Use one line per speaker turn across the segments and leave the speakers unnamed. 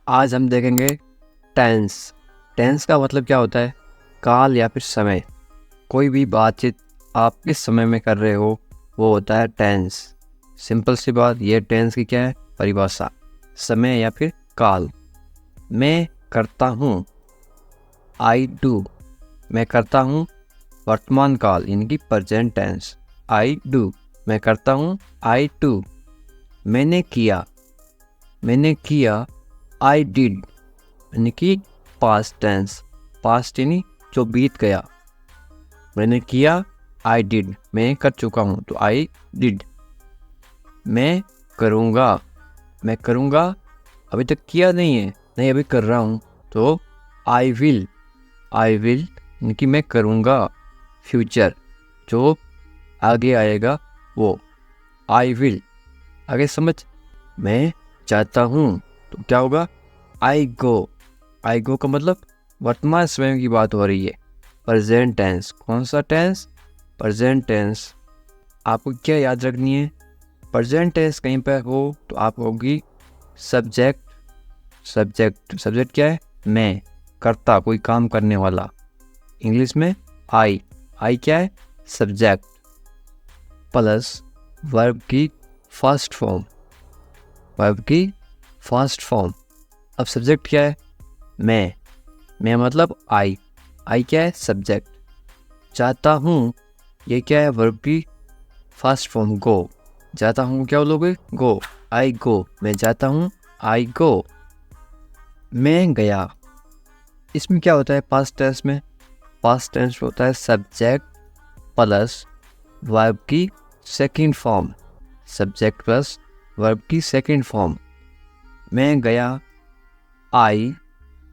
आज हम देखेंगे टेंस। टेंस का मतलब क्या होता है? काल या फिर समय। कोई भी बातचीत आप किस समय में कर रहे हो वो होता है टेंस। सिंपल सी बात, ये टेंस की क्या है परिभाषा? समय या फिर काल। मैं करता हूँ, आई डू। मैं करता हूँ वर्तमान काल यानी कि प्रेजेंट टेंस, आई डू। मैं करता हूँ, आई डू। मैंने किया, मैंने किया, आई डिड यानी कि पास्ट टेंस। पास्ट यानी जो बीत गया। मैंने किया, आई डिड। मैं कर चुका हूँ तो आई डिड। मैं करूँगा, मैं करूँगा अभी तक किया नहीं है, नहीं अभी कर रहा हूँ तो आई विल। आई विल यानी कि मैं करूँगा, फ्यूचर जो आगे आएगा वो आई विल। आगे समझ। मैं चाहता हूँ तो क्या होगा? आई गो। आई गो का मतलब वर्तमान समय की बात हो रही है, प्रेजेंट टेंस। कौन सा टेंस? Present tense. आपको क्या याद रखनी है? प्रेजेंट टेंस कहीं पर हो तो आप होगी सब्जेक्ट। सब्जेक्ट, सब्जेक्ट क्या है? मैं, करता, कोई काम करने वाला। इंग्लिश में आई। आई क्या है? सब्जेक्ट प्लस वर्ब की फर्स्ट फॉर्म। वर्ब की फर्स्ट फॉर्म। अब सब्जेक्ट क्या है? मैं मतलब आई। आई क्या है? सब्जेक्ट। जाता हूँ, ये क्या है? वर्ब की फर्स्ट फॉर्म गो। जाता हूँ क्या बोलोगे? गो। आई गो। मैं जाता हूँ, आई गो। मैं गया, इसमें क्या होता है पास्ट टेंस में? पास्ट टेंस होता है सब्जेक्ट प्लस वर्ब की second form. Subject plus verb की सेकंड फॉर्म। मैं गया, आई।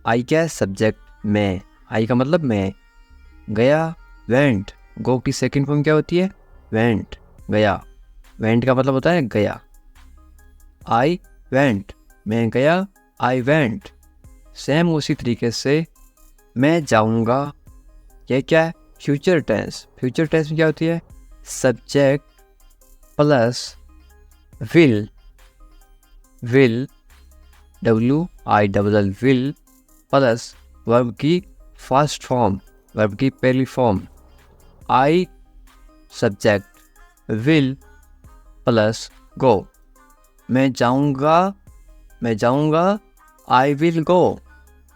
आई क्या है? सब्जेक्ट मैं। आई का मतलब मैं। गया, वेंट। गो की सेकंड फॉर्म क्या होती है? वेंट। गया। वेंट का मतलब होता है गया। I went. मैं गया, आई वेंट। सेम उसी तरीके से मैं जाऊंगा, ये क्या है? Future tense. फ्यूचर टेंस में क्या होती है? Subject plus will. Will, W I double L, will plus verb की फर्स्ट फॉर्म, वर्ब की पहली form. I subject will plus go. मैं जाऊंगा, मैं जाऊंगा, I will go.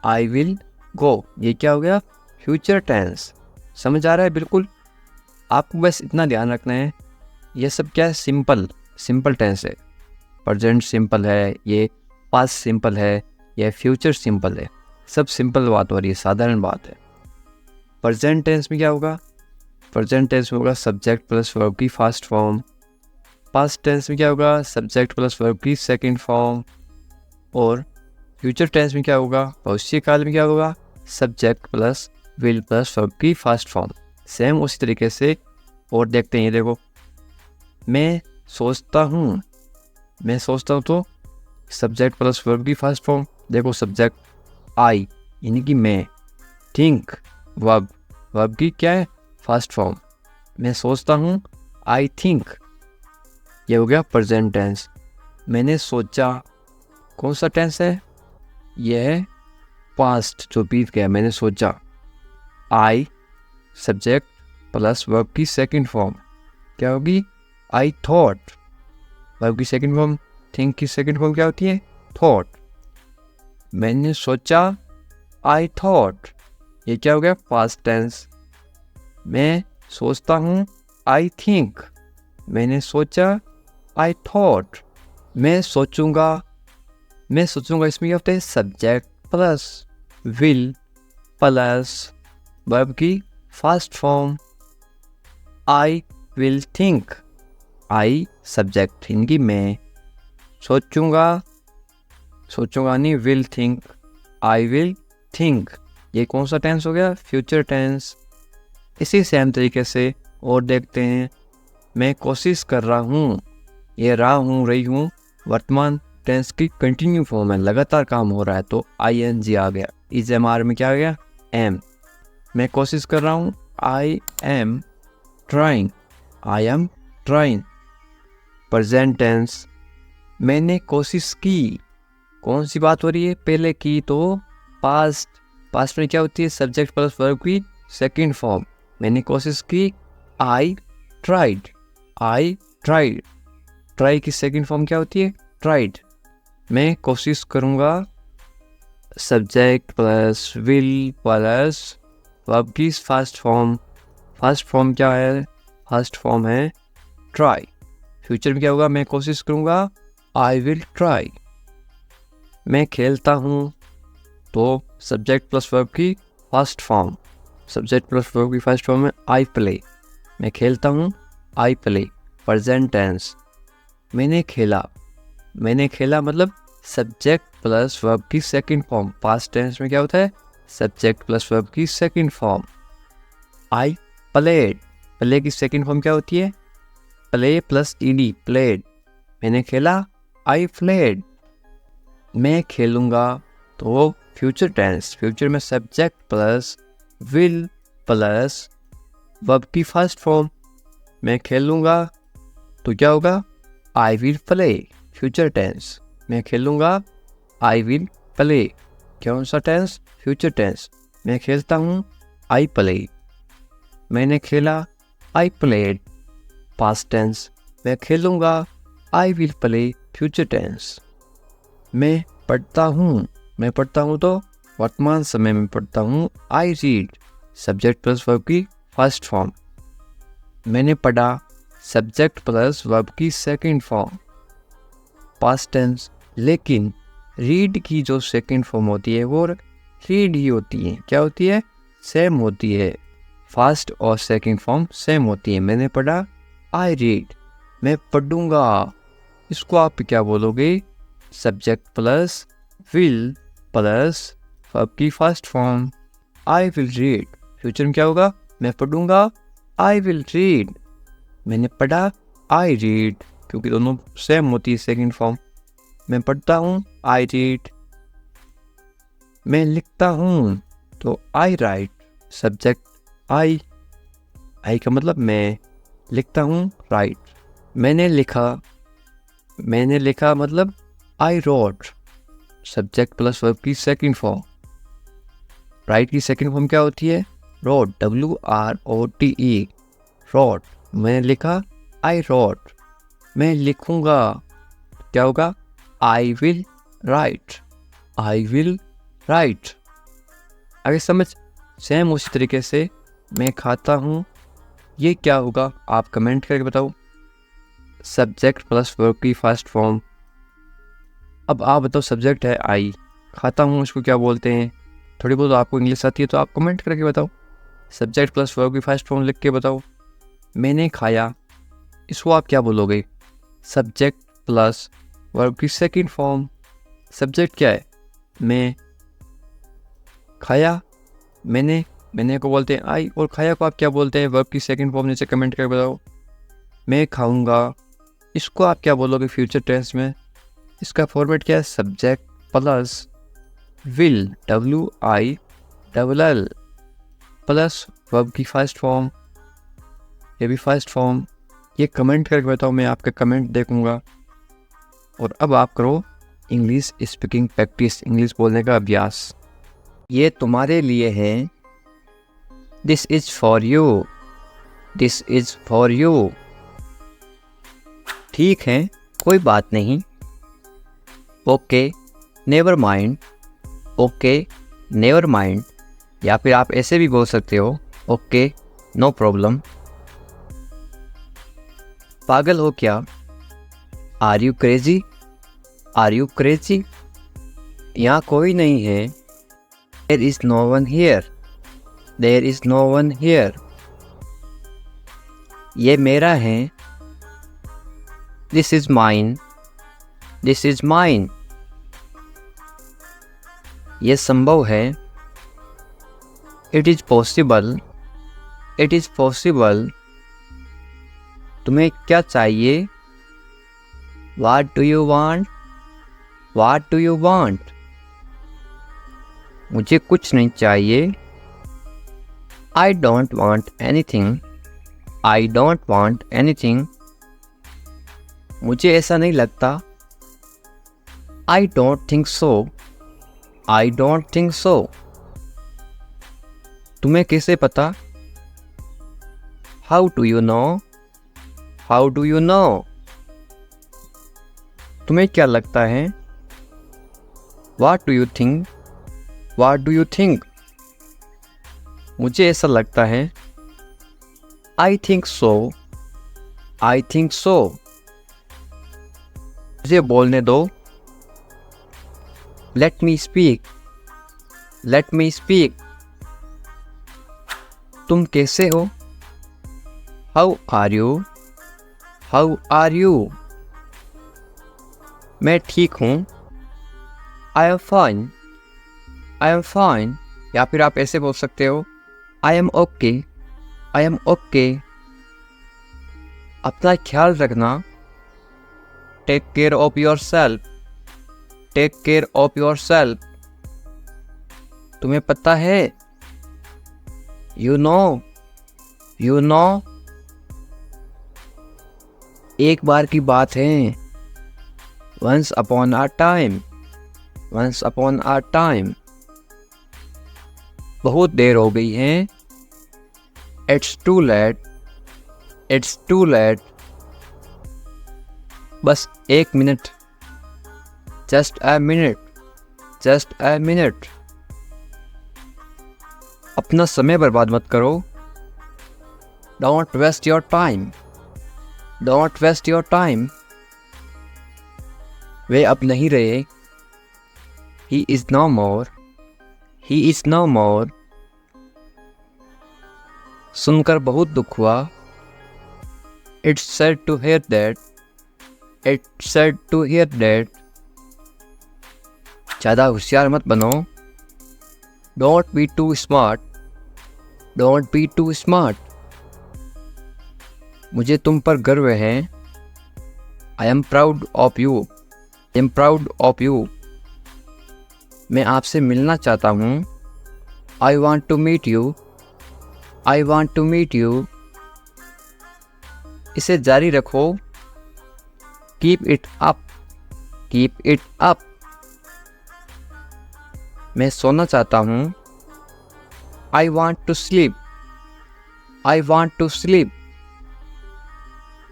I will go. ये क्या हो गया? Future tense. समझ आ रहा है? बिल्कुल। आपको बस इतना ध्यान रखना है, ये सब क्या है? सिंपल, सिंपल टेंस है। प्रेजेंट सिंपल है, ये पास्ट सिंपल है, ये फ्यूचर सिंपल है। सब सिंपल बात हो रही है, साधारण बात है। प्रेजेंट टेंस में क्या होगा? प्रेजेंट टेंस में होगा सब्जेक्ट प्लस वर्ब की फर्स्ट फॉर्म। पास्ट टेंस में क्या होगा? सब्जेक्ट प्लस वर्ब की सेकंड फॉर्म। और फ्यूचर टेंस में क्या होगा? भविष्य काल में क्या होगा? Subject plus will plus verb की फर्स्ट फॉर्म। सेम उसी तरीके से और देखते हैं। ये देखो, मैं सोचता हूँ। मैं सोचता हूँ तो सब्जेक्ट प्लस वर्ब की फर्स्ट फॉर्म। देखो सब्जेक्ट आई यानी कि मैं। थिंक, वर्ब, वर्ब की क्या है? First form. मैं सोचता हूँ, आई थिंक। ये हो गया प्रेजेंट टेंस। मैंने सोचा, कौन सा टेंस है? यह है पास्ट, जो बीत गया। मैंने सोचा, आई सब्जेक्ट प्लस वर्ब की सेकंड फॉर्म क्या होगी? I thought. वर्ब की सेकंड फॉर्म, थिंक की सेकंड फॉर्म क्या होती है? थॉट। मैंने सोचा, आई थॉट। ये क्या हो गया? Past tense. मैं सोचता हूँ, आई थिंक। मैंने सोचा, आई थॉट। मैं सोचूंगा, मैं सोचूंगा इसमें क्या होता है? Subject plus will plus verb की first form. I will think. I subject इनकी मैं। सोचूंगा, सोचूंगा नहीं, will think. I will think. ये कौन सा टेंस हो गया? Future tense. इसी सेम तरीके से और देखते हैं। मैं कोशिश कर रहा हूँ, ये रहा हूँ, रही हूँ, वर्तमान टेंस की कंटिन्यू फॉर्म है, लगातार काम हो रहा है तो आई एन जी आ गया। इस एम आर में क्या आ गया? एम। मैं कोशिश कर रहा हूँ, I am trying. I am trying. Present tense. मैंने कोशिश की। कौन सी बात हो रही है? पहले की तो पास्ट। पास्ट में क्या होती है? सब्जेक्ट प्लस वर्ब की सेकंड फॉर्म। मैंने कोशिश की, I tried. I tried. Try की सेकंड फॉर्म क्या होती है? ट्राइड। मैं कोशिश करूँगा, subject plus will plus verb की फर्स्ट फॉर्म। फर्स्ट फॉर्म क्या है? फर्स्ट फॉर्म है ट्राई। फ्यूचर में क्या होगा? मैं कोशिश करूँगा, आई विल ट्राई। मैं खेलता हूँ, तो सब्जेक्ट प्लस वर्ब की first form. Subject plus verb की फर्स्ट फॉर्म है आई प्ले। मैं खेलता हूँ, आई प्ले। प्रेजेंट टेंस, मैंने खेला। मैंने खेला मतलब सब्जेक्ट प्लस वर्ब की सेकंड फॉर्म। पास्ट टेंस में क्या होता है? सब्जेक्ट प्लस वर्ब की second form. I played. Play की सेकंड फॉर्म क्या होती है? Play plus E D, played. मैंने खेला, आई प्लेड। मैं खेलूँगा, तो फ्यूचर टेंस। फ्यूचर में subject plus will plus verb की फर्स्ट फॉर्म। मैं खेलूँगा, तो क्या होगा? I will play. Future tense. मैं खेलूँगा, आई विल प्ले। कौन सा टेंस? Future tense. मैं खेलता हूँ, आई प्ले। मैंने खेला, आई प्लेड। Past tense. मैं खेलूँगा, I will play. Future tense. मैं पढ़ता हूँ। मैं पढ़ता हूँ तो वर्तमान समय में पढ़ता हूँ, I read. Subject plus verb की फर्स्ट फॉर्म। मैंने पढ़ा, सब्जेक्ट प्लस वर्ब की सेकंड फॉर्म। Past tense. लेकिन रीड की जो सेकंड फॉर्म होती है वो रीड ही होती है। क्या होती है? सेम होती है। फर्स्ट और सेकंड फॉर्म सेम होती है। मैंने पढ़ा, आई रीड। मैं पढ़ूंगा, इसको आप क्या बोलोगे? Subject plus will plus verb की first form, I will read. Future में क्या होगा? मैं पढ़ूंगा, आई विल रीड। मैंने पढ़ा, आई रीड, क्योंकि दोनों सेम होती है सेकंड फॉर्म। मैं पढ़ता हूँ, आई रीड। मैं लिखता हूँ, तो आई राइट। Subject I. आई का मतलब मैं। लिखता हूँ, राइट। मैंने लिखा। मैंने लिखा मतलब I wrote. Subject plus verb की सेकंड फॉर्म। राइट की सेकंड फॉर्म क्या होती है? Wrote, WROTE, wrote. मैंने लिखा, आई रोट। मैं लिखूंगा, क्या होगा? I will write. I will write. आगे समझ? सेम उसी तरीके से मैं खाता हूँ, ये क्या होगा? आप कमेंट करके बताओ। सब्जेक्ट प्लस वर्ब की फर्स्ट फॉर्म। अब आप बताओ, सब्जेक्ट है आई, खाता हूँ उसको क्या बोलते हैं? थोड़ी बहुत आपको इंग्लिश आती है तो आप कमेंट करके बताओ। सब्जेक्ट प्लस वर्ब की फर्स्ट फॉर्म लिख के बताओ। मैंने खाया, इसको आप क्या बोलोगे? सब्जेक्ट प्लस वर्ब की सेकंड फॉर्म। सब्जेक्ट क्या है? मैं। खाया, मैंने को बोलते हैं आई, और खाया को आप क्या बोलते हैं? वर्ब की सेकंड फॉर्म। नीचे कमेंट करके बताओ। मैं खाऊंगा, इसको आप क्या बोलोगे फ्यूचर टेंस में? इसका फॉर्मेट क्या है? Subject plus will, WILL plus verb की फर्स्ट फॉर्म। ये भी फर्स्ट फॉर्म। ये कमेंट करके बताओ, मैं आपके कमेंट देखूंगा। और अब आप करो इंग्लिश स्पीकिंग प्रैक्टिस, इंग्लिश बोलने का अभ्यास। ये तुम्हारे लिए है। This is for you. This is for you. ठीक है, कोई बात नहीं। Okay, never mind. Okay, never mind. या फिर आप ऐसे भी बोल सकते हो, ओके, नो प्रॉब्लम। पागल हो क्या? Are you crazy? Are you crazy? यहाँ कोई नहीं है। There is no one here. There is no one here. ये मेरा है। This is mine. This is mine. ये संभव है। It is possible. It is possible. तुम्हें क्या चाहिए? What do you want? What do you want? मुझे कुछ नहीं चाहिए। I don't want anything. I don't want anything. मुझे ऐसा नहीं लगता। I don't think so. I don't think so. तुम्हें कैसे पता? How do you know? How do you know? तुम्हें क्या लगता है? What do you think? What do you think? मुझे ऐसा लगता है. I think so. I think so. मुझे बोलने दो. Let me speak. Let me speak. तुम कैसे हो? How are you? How are you? मैं ठीक हूँ. I am fine. I am fine. या फिर आप ऐसे बोल सकते हो. I am okay. I am okay. अपना ख्याल रखना. Take care of yourself. Take care of yourself. तुम्हें पता है? You know. You know. एक बार की बात है. Once upon a time. Once upon a time. बहुत देर हो गई है. It's too late. It's too late. बस एक minute. Just a minute. Just a minute. अपना समय बर्बाद मत करो. Don't waste your time. Don't waste your time. वे अब नहीं रहे. He is no more. He is no more. सुनकर बहुत दुख हुआ. It's sad to hear that. It's sad to hear that. ज़्यादा होशियार मत बनो. Don't be too smart. Don't be too smart. मुझे तुम पर गर्व है. I am proud of you. I am proud of you. मैं आपसे मिलना चाहता हूँ. I want to meet you. I want to meet you. इसे जारी रखो. Keep it up. Keep it up. मैं सोना चाहता हूँ. I want to sleep. I want to sleep.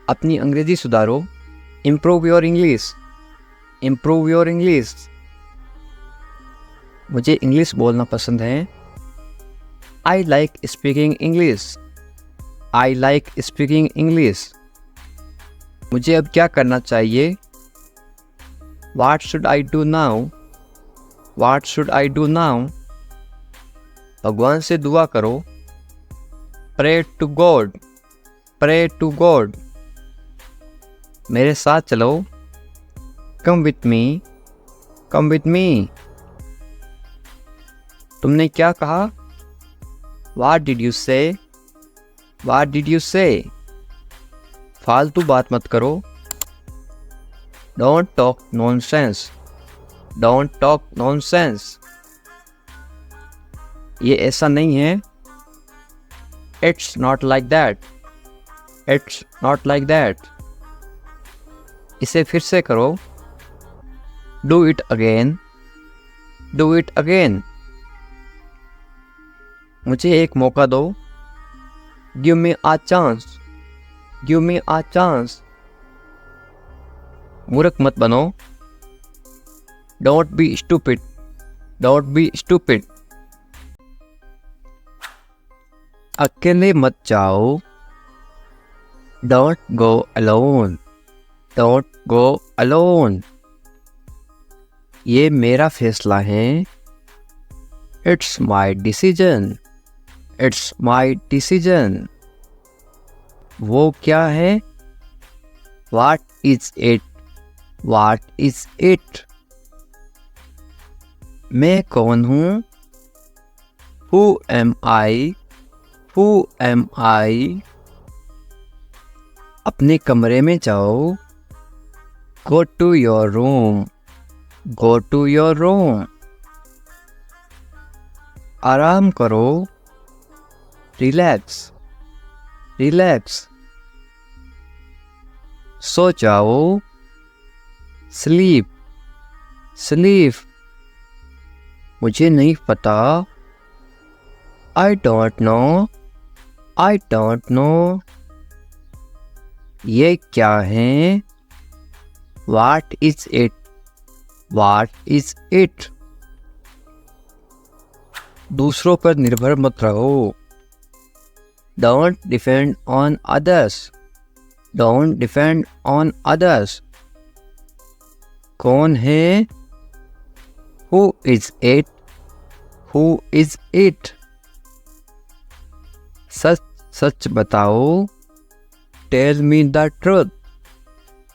अपनी अंग्रेजी सुधारो. Improve your English. Improve your English. मुझे इंग्लिश बोलना पसंद है. I like speaking English. I like speaking English. मुझे अब क्या करना चाहिए? What should I do now? What should I do now? भगवान से दुआ करो. Pray to God. Pray to God. मेरे साथ चलो. Come with me. Come with me. तुमने क्या कहा? What did you say? What did you say? फालतू बात मत करो. Don't talk nonsense. Don't talk nonsense. ये ऐसा नहीं है. It's not like that. It's not like that. इसे फिर से करो. Do it again. Do it again. मुझे एक मौका दो. Give me a chance. Give me a chance. मूर्ख मत बनो. Don't be stupid. Don't be stupid. अकेले मत जाओ. Don't go alone. Don't go alone. ये मेरा फैसला है. It's my decision. It's my decision. वो क्या है? What is it? What is it? मैं कौन हूँ? Who am I? Who am I? अपने कमरे में जाओ. Go to your room. Go to your room. आराम करो. Relax. Relax. सो जाओ. Sleep. स्लीप, मुझे नहीं पता। I don't know, I don't know. ये क्या है? What is it, what is it. दूसरों पर निर्भर मत रहो। Don't depend on others, don't depend on others. कौन है? Who is it, who is it. सच सच बताओ। Tell me the truth,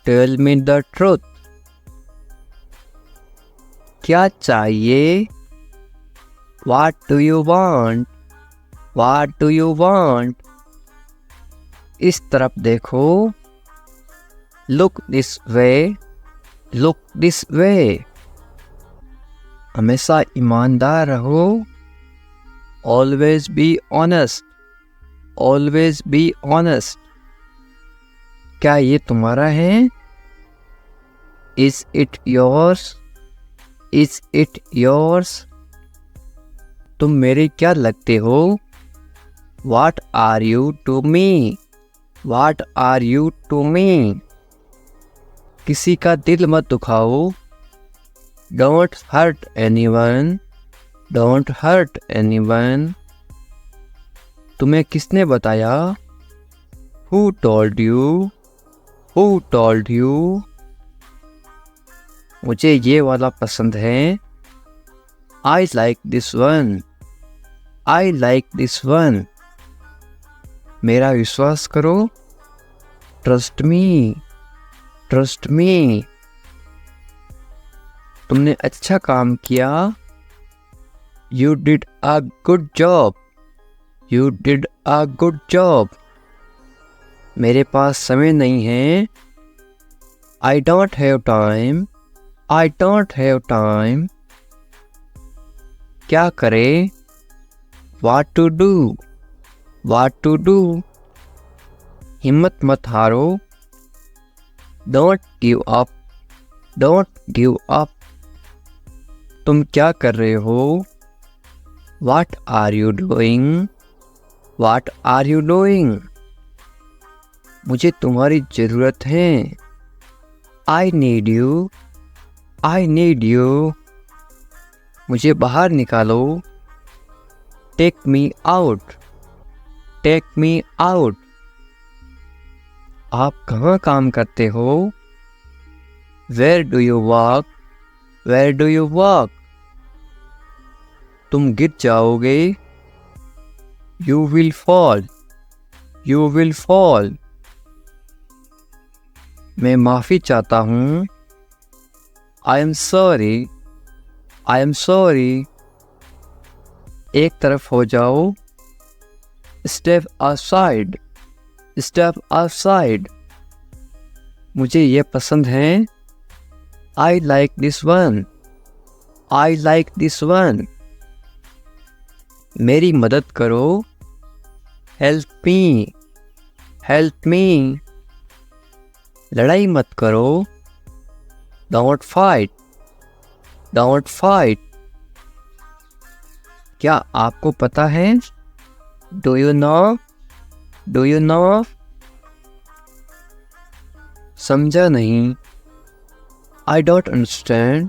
tell me the truth. क्या चाहिए? What do you want, what do you want. इस तरफ देखो। Look this way, look this वे। हमेशा ईमानदार रहो। Always be honest, always be honest. क्या ये तुम्हारा है? Is it yours, is it yours. तुम मेरे क्या लगते हो? What are you to me, What are you to me। किसी का दिल मत दुखाओ। Don't hurt anyone, Don't hurt anyone। तुम्हें किसने बताया? Who told you, Who told you। मुझे ये वाला पसंद है। I like this one, I like this one। मेरा विश्वास करो। Trust me, trust me. तुमने अच्छा काम किया। You did a good job, you did a good job. मेरे पास समय नहीं है। I don't have time, I don't have time. क्या करे? What to do, What to do। हिम्मत मत हारो। Don't give up, Don't give up। तुम क्या कर रहे हो? What are you doing, What are you doing। मुझे तुम्हारी ज़रूरत है। I need you, I need you। मुझे बाहर निकालो। Take me out, take me out. आप कहाँ काम करते हो? Where do you work, where do you work. तुम गिर जाओगे। You will fall, you will fall. मैं माफ़ी चाहता हूँ। I am sorry, I am sorry. एक तरफ हो जाओ। Step outside, step outside. मुझे ये पसंद है। I like this one, I like this one. मेरी मदद करो। Help me, help me. लड़ाई मत करो। Don't fight, don't fight. क्या आपको पता है? Do you no, do you no. समझा नहीं। I don't understand,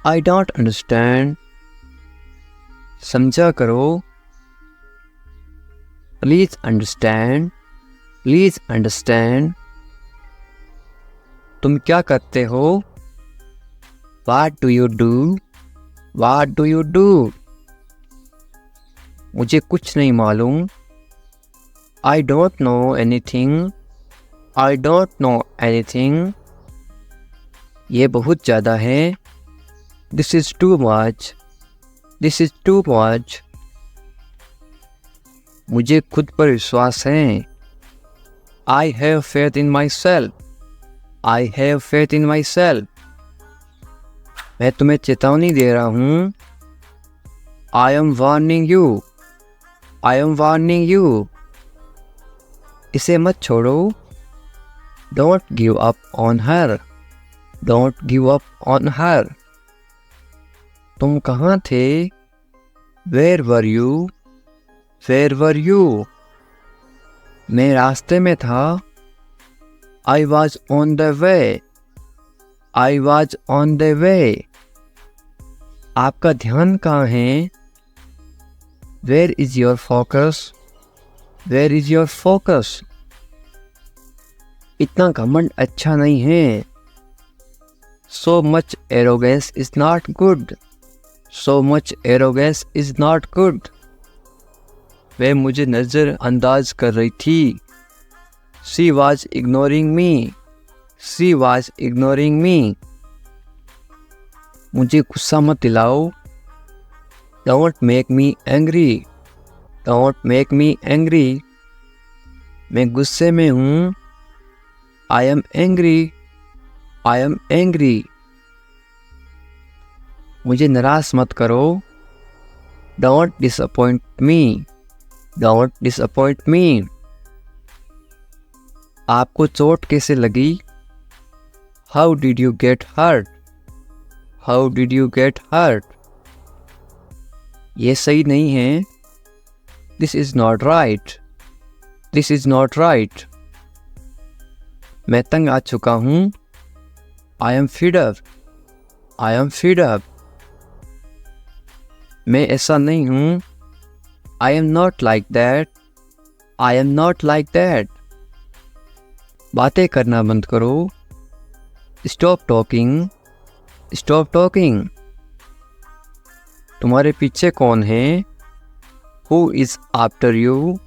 I don't understand. समझा करो। Please understand, please understand. तुम क्या करते हो? What do you do, What do you do। मुझे कुछ नहीं मालूम। I don't know anything, I don't know anything। ये बहुत ज़्यादा है। This is too much, This is too much। मुझे खुद पर विश्वास है। I have faith in myself, I have faith in myself। मैं तुम्हें चेतावनी दे रहा हूँ। I am warning you, I am warning you। इसे मत छोड़ो। Don't give up on her, Don't give up on her। तुम कहाँ थे? Where were you? Where were you? मैं रास्ते में था। I was on the way. I was on the way. आपका ध्यान कहाँ है? Where is your focus? Where is your focus? इतना घमंड अच्छा नहीं है। So much arrogance is not good. So much arrogance is not good. वह मुझे नज़रअंदाज कर रही थी। She was ignoring me. She was ignoring me. मुझे गुस्सा मत दिलाओ। Don't make me angry. Don't make me angry. मैं गुस्से में हूँ। I am angry. I am angry. मुझे निराश मत करो। Don't disappoint me. Don't disappoint me. आपको चोट कैसे लगी? How did you get hurt? How did you get hurt? ये सही नहीं है। This is not right. This is not right. मैं तंग आ चुका हूँ। I am fed up. I am fed up. मैं ऐसा नहीं हूँ। I am not like that. I am not like that. बातें करना बंद करो। Stop talking. Stop talking. तुम्हारे पीछे कौन है? Who is after you?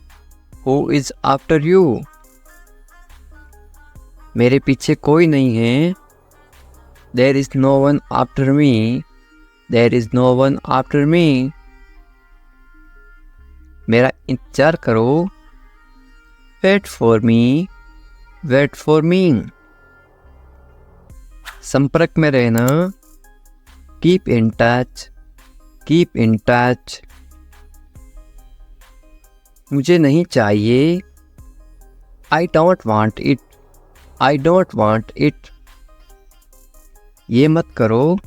Who is after you? मेरे पीछे कोई नहीं है। There is no one after me. There is no one after me. मेरा इंतजार करो। Wait for me. Wait for me. संपर्क में रहना। Keep in touch. Keep in touch. मुझे नहीं चाहिए। I don't want it. I don't want it. ये मत करो।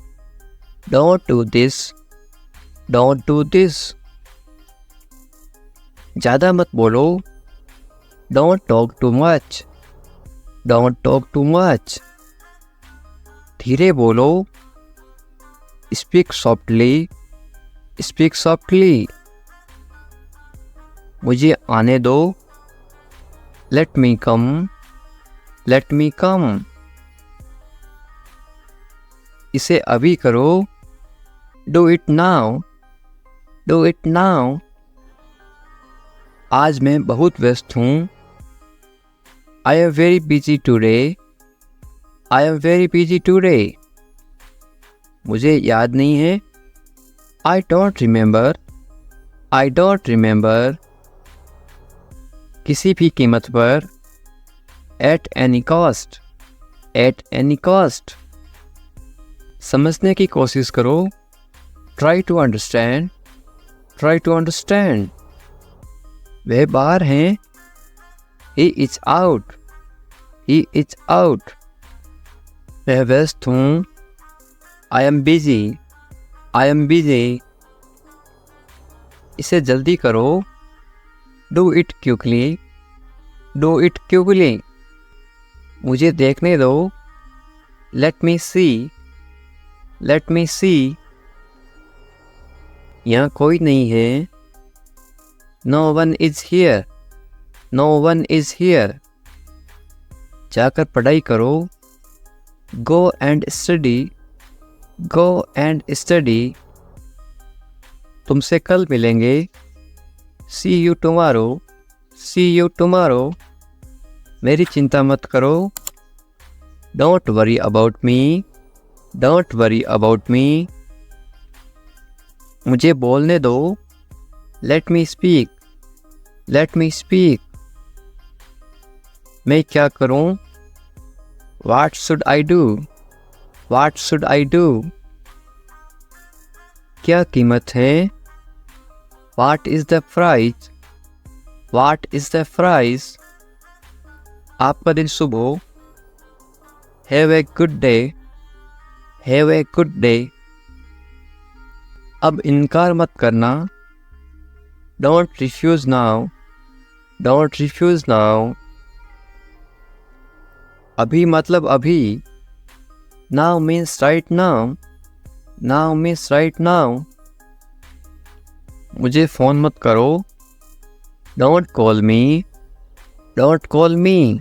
Don't do this. Don't do this. ज़्यादा मत बोलो। Don't talk too much. Don't talk too much. धीरे बोलो। Speak softly. Speak softly. मुझे आने दो। Let me come. Let me come. इसे अभी करो। Do it now. Do it now. आज मैं बहुत व्यस्त हूँ। I am very busy today. I am very busy today. मुझे याद नहीं है। I don't remember. I don't remember. किसी भी कीमत पर। At any cost. At any cost. समझने की कोशिश करो। Try to understand. Try to understand. वह बाहर हैं। He is out. He is out. मैं व्यस्त हूँ। I am busy. I am busy. इसे जल्दी करो। Do it quickly. Do it quickly. मुझे देखने दो। Let me see. Let me see. यहाँ कोई नहीं है। No one is here. No one is here. जाकर पढ़ाई करो। Go and study. Go and study. तुमसे कल मिलेंगे। See you tomorrow. See you tomorrow. मेरी चिंता मत करो। Don't worry about me. Don't worry about me. मुझे बोलने दो। Let me speak. Let me speak. मैं क्या करूं? What should I do? What should I do? क्या कीमत है? What is the price? What is the price? आपका दिन शुभ हो। Have a good day. Have a good day. अब इनकार मत करना। Don't refuse now, don't refuse now. अभी मतलब अभी। Now means right now, now means right now. मुझे फ़ोन मत करो। Don't call me, don't call me.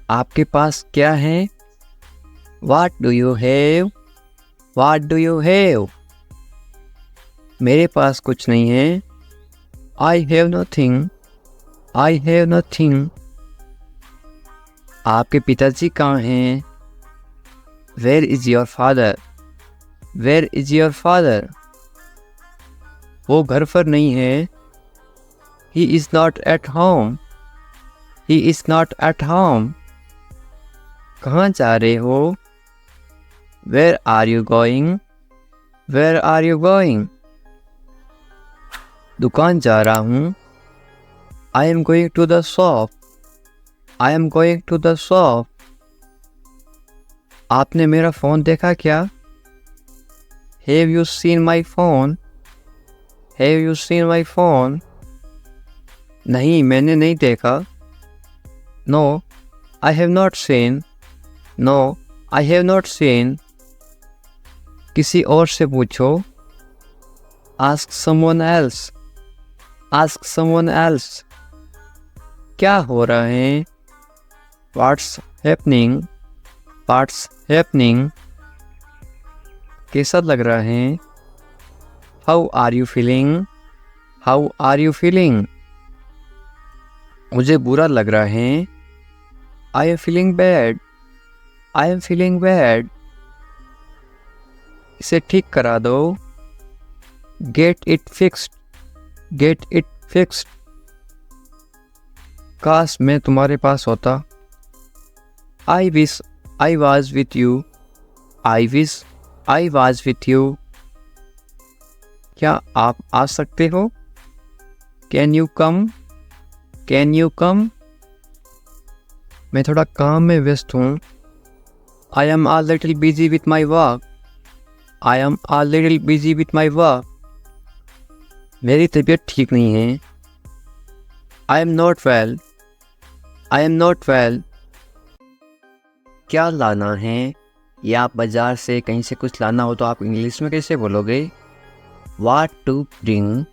आपके पास क्या है? What do you have? What do you have? मेरे पास कुछ नहीं है। I have nothing, I have nothing। आपके पिताजी कहाँ हैं? Where is your father? Where is your father? वो घर पर नहीं है। He is not at home, he is not at home। कहाँ जा रहे हो? Where are you going? Where are you going? दुकान जा रहा हूँ। I am going to the shop, I am going to the shop। आपने मेरा फ़ोन देखा क्या? Have you seen my phone? Have you seen my phone? नहीं, मैंने नहीं देखा। No, I have not seen, no, I have not seen। किसी और से पूछो। Ask someone else, ask someone else। क्या हो रहा है? What's happening, what's happening। कैसा लग रहा है? How are you feeling, how are you feeling। मुझे बुरा लग रहा है। I am feeling bad, I am feeling bad। इसे ठीक करा दो। Get it fixed, get it fixed। काश मैं तुम्हारे पास होता। I wish I was with you, I wish I was with you। क्या आप आ सकते हो? Can you come, Can you come? मैं थोड़ा काम में व्यस्त हूँ। I am a little busy with my work, I am a little busy with my work। मेरी तबीयत ठीक नहीं है। I am not well, I am not well। क्या लाना है? या आप बाजार से कहीं से कुछ लाना हो तो आप इंग्लिश में कैसे बोलोगे? What to bring,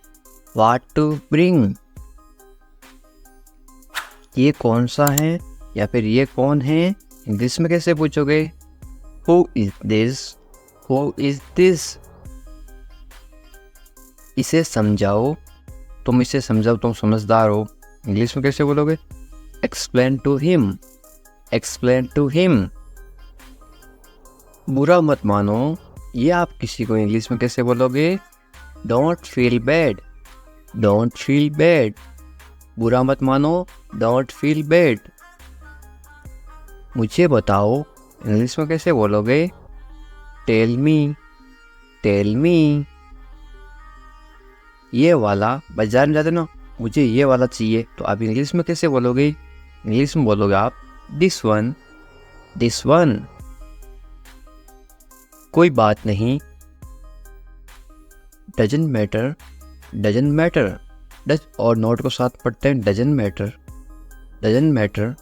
what to bring। ये कौन सा है या फिर ये कौन है, इंग्लिश में कैसे पूछोगे? Who is this, who is this। इसे समझाओ, तुम इसे समझाओ, तुम समझदार हो, इंग्लिश में कैसे बोलोगे? Explain to him, explain to him। बुरा मत मानो, ये आप किसी को इंग्लिश में कैसे बोलोगे? Don't feel bad, don't feel bad। बुरा मत मानो, don't feel bad। मुझे बताओ, इंग्लिश में कैसे बोलोगे? Tell me, tell me। ये वाला, बाजार में जाते ना, मुझे ये वाला चाहिए, तो आप इंग्लिश में कैसे बोलोगे? इंग्लिश में बोलोगे आप this one, this one। कोई बात नहीं। Doesn't matter, doesn't matter। Does और नॉट को साथ पढ़ते हैं। Doesn't matter, doesn't matter.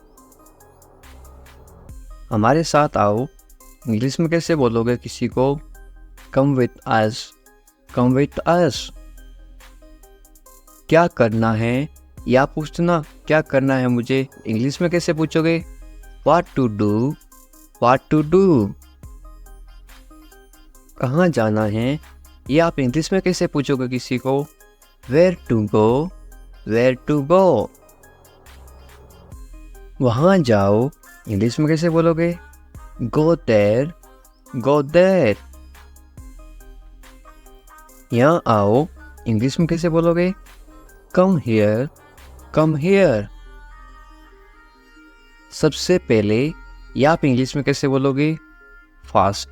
हमारे साथ आओ, इंग्लिश में कैसे बोलोगे किसी को? Come with us, come with us. क्या करना है? या पूछना क्या करना है मुझे, इंग्लिश में कैसे पूछोगे? What to do, what to do. कहाँ जाना है? ये आप इंग्लिश में कैसे पूछोगे किसी को? Where to go, where to go। वहाँ जाओ, इंग्लिश में कैसे बोलोगे? Go there, go there। यहाँ आओ, इंग्लिश में कैसे बोलोगे? Come here, come here। सबसे पहले, या आप इंग्लिश में कैसे बोलोगे? Fast,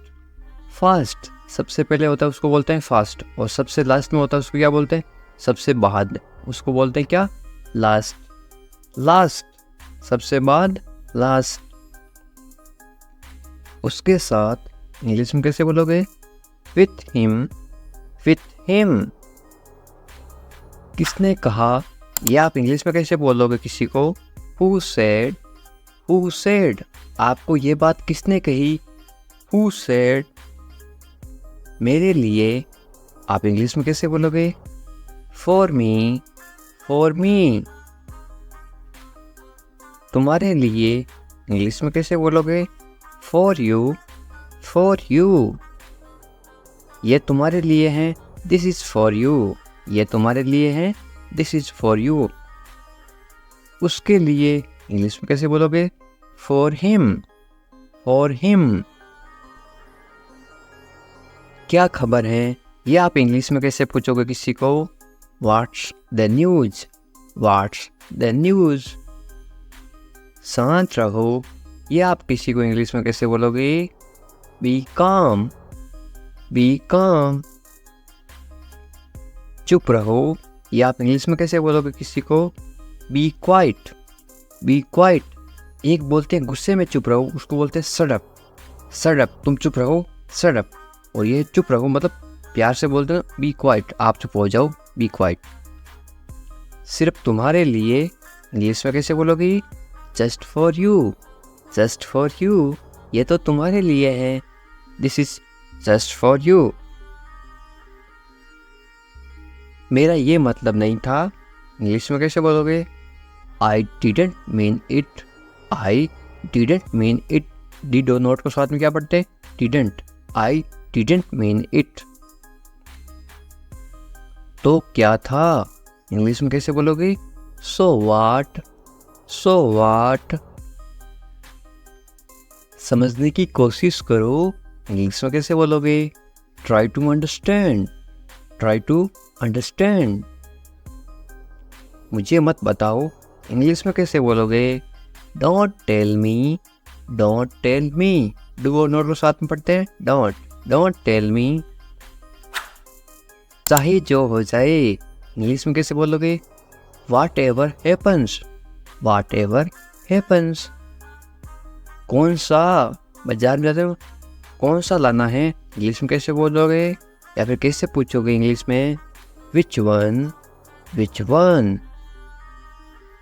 fast। सबसे पहले होता है उसको बोलते हैं फास्ट, और सबसे लास्ट में होता है उसको क्या बोलते हैं? सबसे बाद, उसको बोलते हैं क्या? Last, last. सबसे बाद, लास्ट। उसके साथ इंग्लिश में कैसे बोलोगे? With him, with him. किसने कहा, ये आप इंग्लिश में कैसे बोलोगे किसी को? हु सेड, हु सेड, आपको ये बात किसने कही? Who said. मेरे लिए आप इंग्लिश में कैसे बोलोगे? For me, for me. तुम्हारे लिए इंग्लिश में कैसे बोलोगे? For you, for you. ये तुम्हारे लिए हैं, दिस इज फॉर यू। ये तुम्हारे लिए हैं, दिस इज फॉर यू। उसके लिए इंग्लिश में कैसे बोलोगे? For him, for him. क्या खबर है, ये आप इंग्लिश में कैसे पूछोगे किसी को? What's the news, what's the news. शांत रहो, ये आप किसी को इंग्लिश में कैसे बोलोगे? बी काम, बी काम। चुप रहो, ये आप इंग्लिश में कैसे बोलोगे किसी को? Be quiet, be quiet. एक बोलते हैं गुस्से में चुप रहो, उसको बोलते हैं शट अप, शट अप, तुम चुप रहो, शट अप। और ये चुप रहो मतलब प्यार से बोलते हैं बी क्वाइट, आप चुप हो जाओ, बी क्वाइट। सिर्फ तुम्हारे लिए इंग्लिश में कैसे बोलोगी? Just for you, just for you. ये तो तुम्हारे लिए है, this is just for you. मेरा ये मतलब नहीं था, इंग्लिश में कैसे बोलोगे? I didn't mean it, I didn't mean it. Did और नॉट को साथ में क्या पढ़ते? Didn't, I didn't mean it. तो क्या था, इंग्लिश में कैसे बोलोगे? So what, so what. समझने की कोशिश करो, इंग्लिश में कैसे बोलोगे? Try to understand, try to understand. मुझे मत बताओ, इंग्लिश में कैसे बोलोगे? Don't tell me, don't tell me. Do और नॉट को साथ में पढ़ते हैं, डोंट, डोंट टेल मी। चाहे जो हो जाए, इंग्लिश में कैसे बोलोगे? What ever happens, what ever happens. कौन सा, बाजार में जाते हो, कौन सा लाना है, इंग्लिश में कैसे बोलोगे? या फिर कैसे पूछोगे इंग्लिश में? Which one, which one.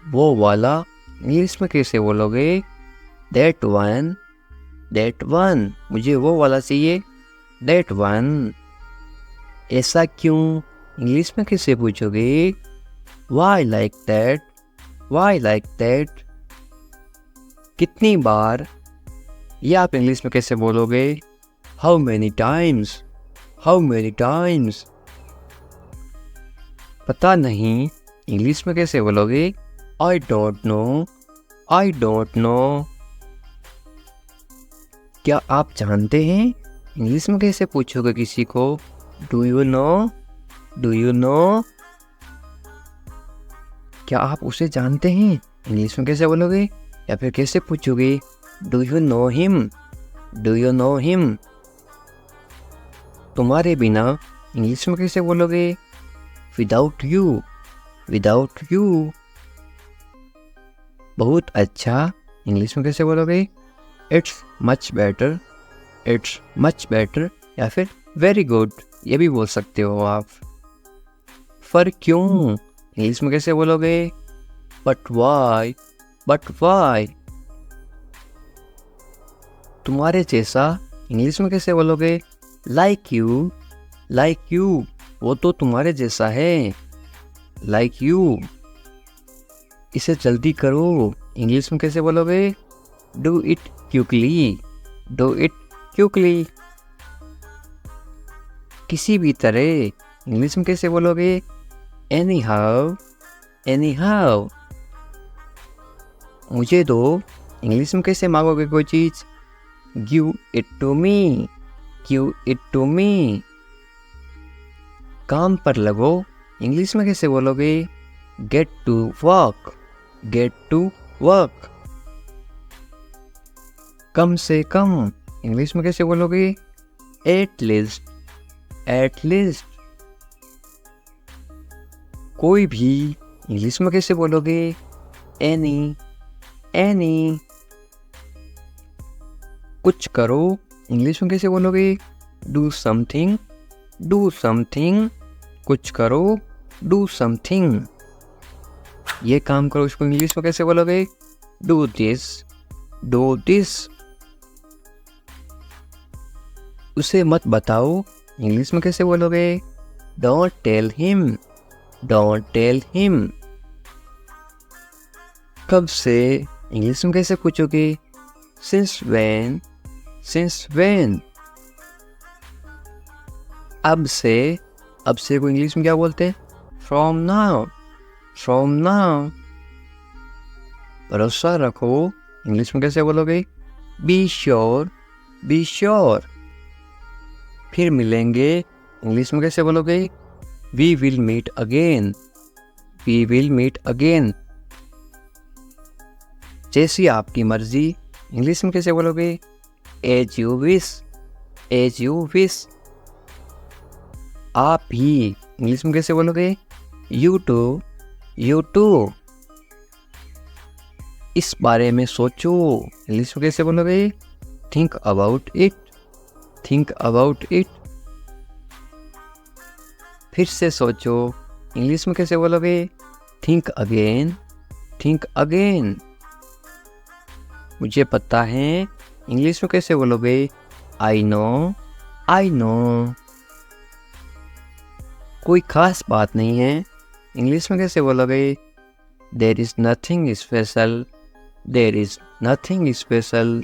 वो वाला, इंग्लिश में कैसे बोलोगे? That one, that one. मुझे वो वाला चाहिए, दैट वन। ऐसा क्यों, इंग्लिश में कैसे पूछोगे? Why like that, why like that. कितनी बार, ये आप इंग्लिश में कैसे बोलोगे? How many times, how many times. पता नहीं, इंग्लिश में कैसे बोलोगे? I don't know, I don't no. क्या आप जानते हैं, इंग्लिश में कैसे पूछोगे किसी को? Do you no, do you no. क्या आप उसे जानते हैं, इंग्लिश में कैसे बोलोगे? या फिर कैसे पूछोगे? Do you know him, do you know him. तुम्हारे बिना, इंग्लिश में कैसे बोलोगे? Without you, without you. बहुत अच्छा, इंग्लिश में कैसे बोलोगे? It's much better, it's much better. या फिर वेरी गुड, ये भी बोल सकते हो आप। पर क्यों, इंग्लिश में कैसे बोलोगे? But why, but why. तुम्हारे जैसा, इंग्लिश में कैसे बोलोगे? Like you, like you. वो तो तुम्हारे जैसा है, लाइक यू। इसे जल्दी करो, इंग्लिश में कैसे बोलोगे? Do it quickly, do it quickly. किसी भी तरह, इंग्लिश में कैसे बोलोगे? Anyhow, anyhow. मुझे दो, इंग्लिश में कैसे मांगोगे कोई चीज़? Give it to me, give it to me. काम पर लगो, इंग्लिश में कैसे बोलोगे? Get to work, get to work. कम से कम, इंग्लिश में कैसे बोलोगे? At least, at least. कोई भी, इंग्लिश में कैसे बोलोगे? Any, any. कुछ करो, इंग्लिश में कैसे बोलोगे? डू समथिंग, डू समथिंग, कुछ करो, डू समथिंग। ये काम करो, इसको इंग्लिश में कैसे बोलोगे? Do this, do this. उसे मत बताओ, इंग्लिश में कैसे बोलोगे? Don't tell him, don't tell him. कब से, इंग्लिश में कैसे पूछोगे? Since when, since when. अब से को इंग्लिश में क्या बोलते हैं? From now, from now. भरोसा रखो, इंग्लिश में कैसे बोलोगे? Be sure, be sure. फिर मिलेंगे, इंग्लिश में कैसे बोलोगे? We will meet again, we will meet again. जैसी आपकी मर्जी, इंग्लिश में कैसे बोलोगे? As you wish, as you wish. आप ही, इंग्लिश में कैसे बोलोगे? You too, you too. इस बारे में सोचो, इंग्लिश में कैसे बोलोगे? Think about it, think about it. फिर से सोचो, इंग्लिश में कैसे बोलोगे? Think again, think again. मुझे पता है, इंग्लिश में कैसे बोलोगे? I know, I know. कोई खास बात नहीं है, इंग्लिश में कैसे बोलोगे? There is nothing special, there is nothing special.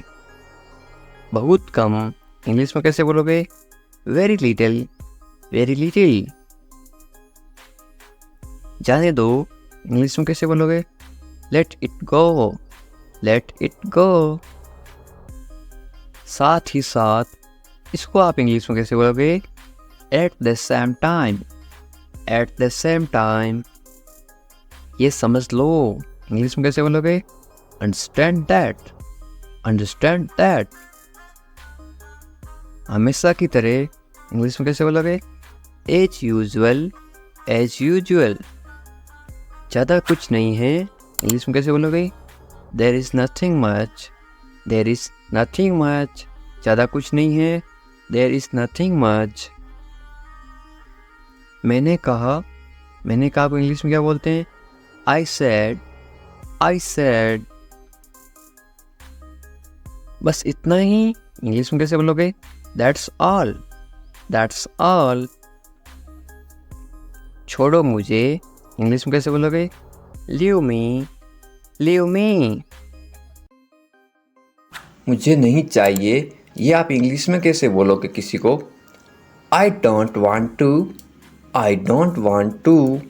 बहुत कम, इंग्लिश में कैसे बोलोगे? Very little, very little. जाने दो, इंग्लिश में कैसे बोलोगे? Let it go, let it go. साथ ही साथ, इसको आप इंग्लिश में कैसे बोलोगे? At the same time, at the same time. ये समझ लो, इंग्लिश में कैसे बोलोगे? Understand that, understand that. हमेशा की तरह, इंग्लिश में कैसे बोलोगे? As usual, as usual. ज़्यादा कुछ नहीं है, इंग्लिश में कैसे बोलोगे? There is nothing much, there is nothing much. ज़्यादा कुछ नहीं है, देयर इज़ नथिंग मच। मैंने कहा को इंग्लिश में क्या बोलते हैं? I said, I said. बस इतना ही, इंग्लिश में कैसे बोलोगे? That's all, that's all. छोड़ो मुझे, इंग्लिश में कैसे बोलोगे? लीव मी, लीव मी। मुझे नहीं चाहिए, ये आप इंग्लिश में कैसे बोलोगे किसी को? I don't want to, I don't want to.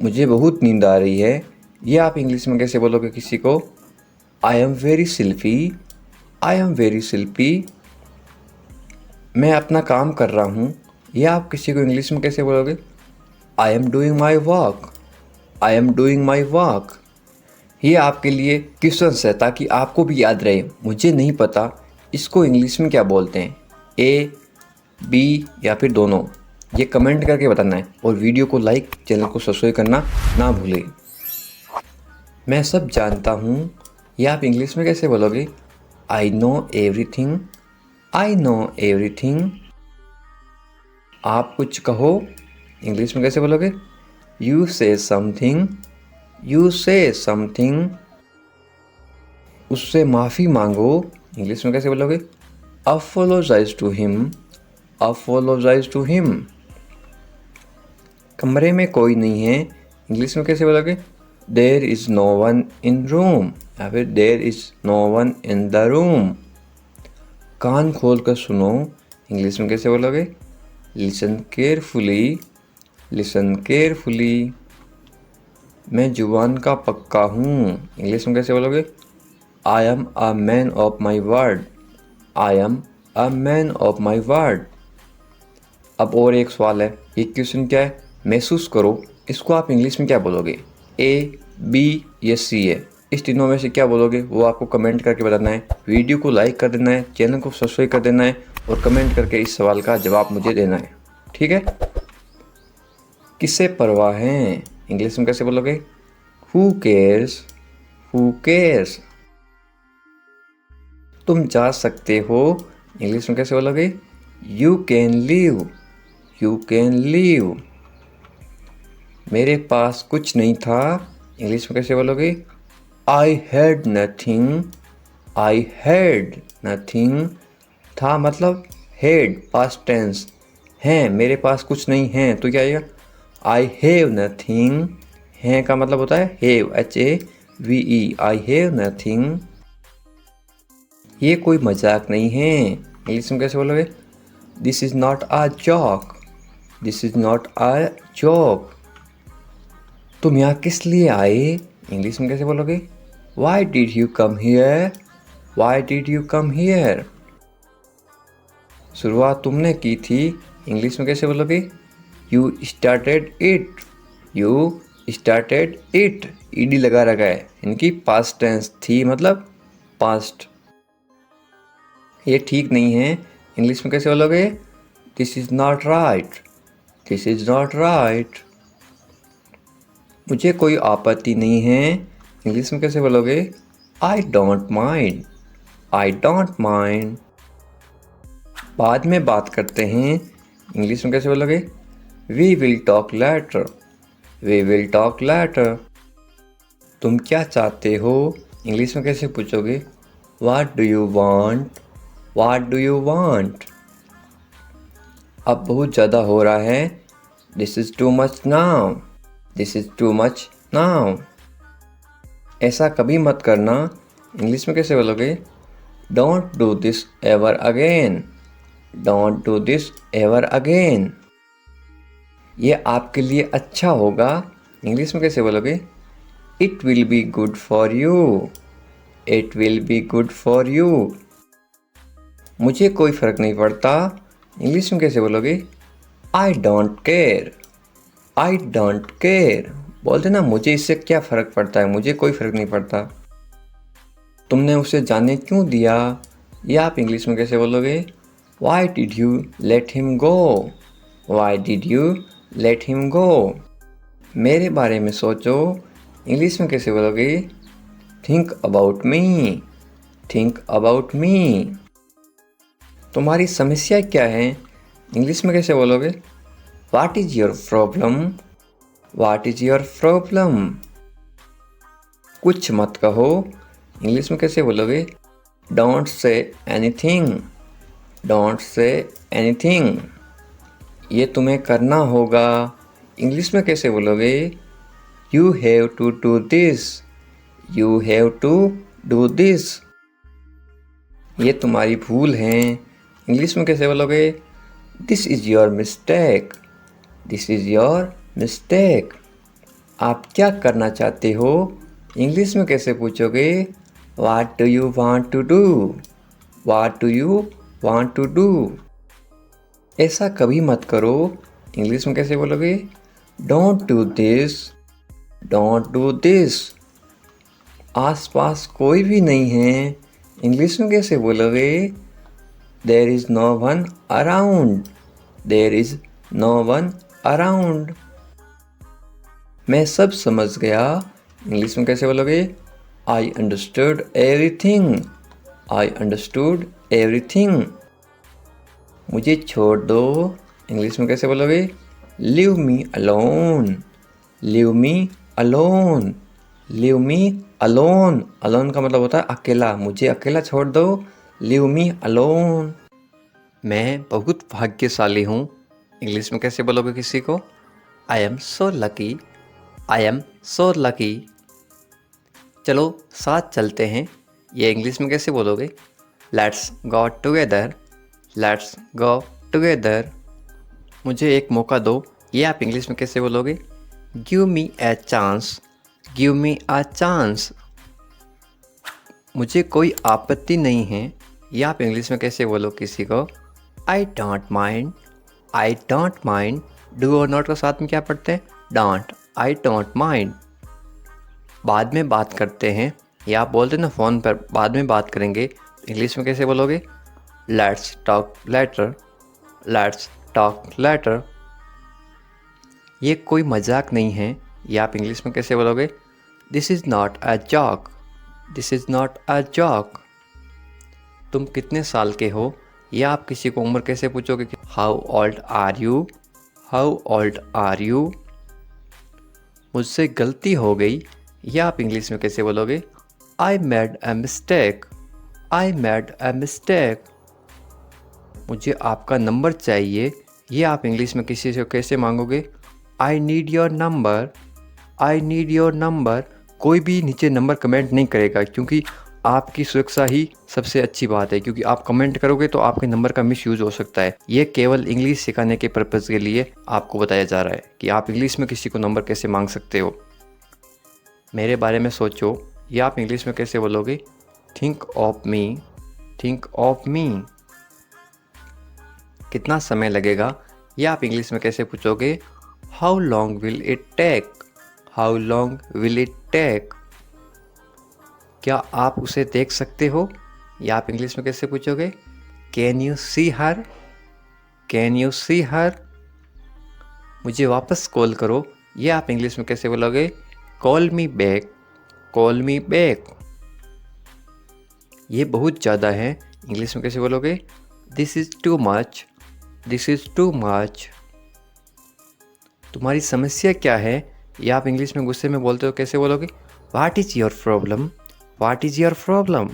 मुझे बहुत नींद आ रही है, ये आप इंग्लिश में कैसे बोलोगे किसी को? I am very sleepy, I am very sleepy. मैं अपना काम कर रहा हूँ, ये आप किसी को इंग्लिश में कैसे बोलोगे? I am doing my work, I am doing my work. ये आपके लिए क्वेश्चंस है ताकि आपको भी याद रहे। मुझे नहीं पता, इसको इंग्लिश में क्या बोलते हैं? ए, बी या फिर दोनों? ये कमेंट करके बताना है और वीडियो को लाइक, चैनल को सब्सक्राइब करना ना भूलें। मैं सब जानता हूँ, ये आप इंग्लिश में कैसे बोलोगे? I know everything, I know everything. आप कुछ कहो, इंग्लिश में कैसे बोलोगे? यू से समथिंग, यू से समथिंग। उससे माफ़ी मांगो, इंग्लिश में कैसे बोलोगे? Apologise to him, apologise to him. कमरे में कोई नहीं है, इंग्लिश में कैसे बोलोगे? There is no one in room या फिर there is no one in the room. कान खोल कर सुनो, इंग्लिश में कैसे बोलोगे? Listen carefully, listen carefully. मैं जुबान का पक्का हूँ, इंग्लिश में कैसे बोलोगे? I am a man of my word, I am a man of my word. अब और एक सवाल है, ये क्वेश्चन क्या है? महसूस करो, इसको आप इंग्लिश में क्या बोलोगे? ए, बी या सी है? इस तीनों में से क्या बोलोगे वो आपको कमेंट करके बताना है। वीडियो को लाइक कर देना है, चैनल को सब्सक्राइब कर देना है और कमेंट करके इस सवाल का जवाब मुझे देना है, ठीक है? किससे परवाह है, इंग्लिश में कैसे बोलोगे? Who cares, who cares. तुम जा सकते हो, इंग्लिश में कैसे बोलोगे?
You can leave, you can leave. मेरे पास कुछ नहीं था, इंग्लिश में कैसे बोलोगे? I had nothing, I had nothing. था मतलब हैड पास्ट टेंस, हैं मेरे पास कुछ नहीं है तो क्या आएगा? I have nothing. हैं का मतलब होता है have, HAVE, I have nothing. ये कोई मजाक नहीं है, इंग्लिश में कैसे बोलोगे? This is not a joke, this is not a joke. तुम यहाँ किस लिए आए, इंग्लिश में कैसे बोलोगे? Why did you come here, why did you come here. शुरुआत तुमने की थी, इंग्लिश में कैसे बोलोगे? You started it, you started it. ED लगा रखा है, इनकी पास्ट टेंस थी मतलब पास्ट। ये ठीक नहीं है, इंग्लिश में कैसे बोलोगे? This is not right, this is not right. मुझे कोई आपत्ति नहीं है, इंग्लिश में कैसे बोलोगे? I don't mind, I don't mind. बाद में बात करते हैं, इंग्लिश में कैसे बोलोगे? We will talk later, we will talk later. तुम क्या चाहते हो, इंग्लिश में कैसे पूछोगे? What do you want, what do you want. अब बहुत ज़्यादा हो रहा है, this is too much now, this is too much now. ऐसा कभी मत करना, इंग्लिश में कैसे बोलोगे? Don't do this ever again, don't do this ever again. ये आपके लिए अच्छा होगा, इंग्लिश में कैसे बोलोगे? It will be good for you, it will be good for you. मुझे कोई फ़र्क नहीं पड़ता, इंग्लिश में कैसे बोलोगे? I don't care, I don't care. बोलते ना मुझे इससे क्या फ़र्क पड़ता है, मुझे कोई फ़र्क नहीं पड़ता। तुमने उसे जाने क्यों दिया, ये आप इंग्लिश में कैसे बोलोगे? Why did you let him go, Y did you let him go. मेरे बारे में सोचो, इंग्लिश में कैसे बोलोगे? Think about me, think about me. तुम्हारी समस्या क्या है, इंग्लिश में कैसे बोलोगे? What is your problem, what is your problem. कुछ मत कहो, इंग्लिश में कैसे बोलोगे? Don't say anything, don't say anything. ये तुम्हें करना होगा, इंग्लिश में कैसे बोलोगे? You have to do this, you have to do this. ये तुम्हारी भूल है, इंग्लिश में कैसे बोलोगे? This is your mistake, this is your mistake. आप क्या करना चाहते हो, इंग्लिश में कैसे पूछोगे? What do you want to do, what do you want to do. ऐसा कभी मत करो, इंग्लिश में कैसे बोलोगे? Don't do this, don't do this. आसपास कोई भी नहीं है, इंग्लिश में कैसे बोलोगे? There is no one around, there is no one around. मैं सब समझ गया, इंग्लिश में कैसे बोलोगे? I understood everything, I understood everything. मुझे छोड़ दो, इंग्लिश में कैसे बोलोगे? Leave me alone, leave me alone, leave me alone. Alone का मतलब होता है अकेला, मुझे अकेला छोड़ दो, लीव मी अलोन। मैं बहुत भाग्यशाली हूँ, इंग्लिश में कैसे बोलोगे किसी को? I am so lucky, I am so lucky. चलो साथ चलते हैं, ये इंग्लिश में कैसे बोलोगे? Let's go together, let's go together. मुझे एक मौका दो, ये आप इंग्लिश में कैसे बोलोगे? Give me a chance, give me a chance. मुझे कोई आपत्ति नहीं है, ये आप इंग्लिश में कैसे बोलो किसी को? I don't mind, I don't mind. Do और नॉट का साथ में क्या पढ़ते हैं? Don't, I don't mind. बाद में बात करते हैं, या आप बोलते ना फ़ोन पर बाद में बात करेंगे, इंग्लिश में कैसे बोलोगे? Let's talk later, let's talk later. ये कोई मजाक नहीं है, ये आप इंग्लिश में कैसे बोलोगे? This is not a joke, this is not a joke. तुम कितने साल के हो,
या आप किसी को उम्र कैसे पूछोगे? How old are you? How old are you? मुझसे गलती हो गई, या आप इंग्लिश में कैसे बोलोगे? I made a mistake. I made a mistake. मुझे आपका नंबर चाहिए, ये आप इंग्लिश में किसी से कैसे मांगोगे? I need your number. I need your number. कोई भी नीचे नंबर कमेंट नहीं करेगा, क्योंकि आपकी सुरक्षा ही सबसे अच्छी बात है, क्योंकि आप कमेंट करोगे तो आपके नंबर का मिस यूज़ हो सकता है। ये केवल इंग्लिश सिखाने के पर्पज़ के लिए आपको बताया जा रहा है कि आप इंग्लिश में किसी को नंबर कैसे मांग सकते हो। मेरे बारे में सोचो, या आप इंग्लिश में कैसे बोलोगे? Think of me. Think of me. कितना समय लगेगा, या आप इंग्लिश में कैसे पूछोगे? How long will it take? How long will it take? क्या आप उसे देख सकते हो, या आप इंग्लिश में कैसे पूछोगे? Can you see her? Can you see her? मुझे वापस कॉल करो, ये आप इंग्लिश में कैसे बोलोगे? Call me back. Call me back. ये बहुत ज़्यादा है, इंग्लिश में कैसे बोलोगे? This is too much. This is too much. तुम्हारी समस्या क्या है, या आप इंग्लिश में गुस्से में बोलते हो कैसे बोलोगे? What is your problem? What is your problem?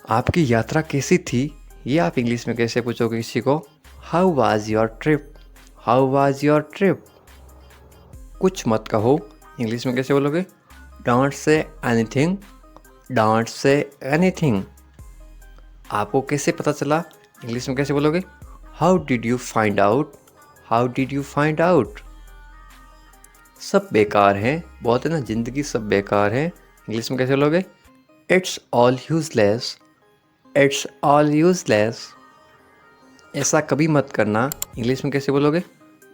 आपकी यात्रा कैसी थी, ये आप इंग्लिश में कैसे पूछोगे किसी को? How was your trip? How was your trip? कुछ मत कहो, इंग्लिश में कैसे बोलोगे? Don't say anything. Don't say anything. आपको कैसे पता चला, इंग्लिश में कैसे बोलोगे? How did you find out? How did you find out? सब बेकार है, बोलते ना ज़िंदगी सब बेकार है, इंग्लिश में कैसे बोलोगे? It's all useless. It's all useless. ऐसा कभी मत करना, इंग्लिश में कैसे बोलोगे?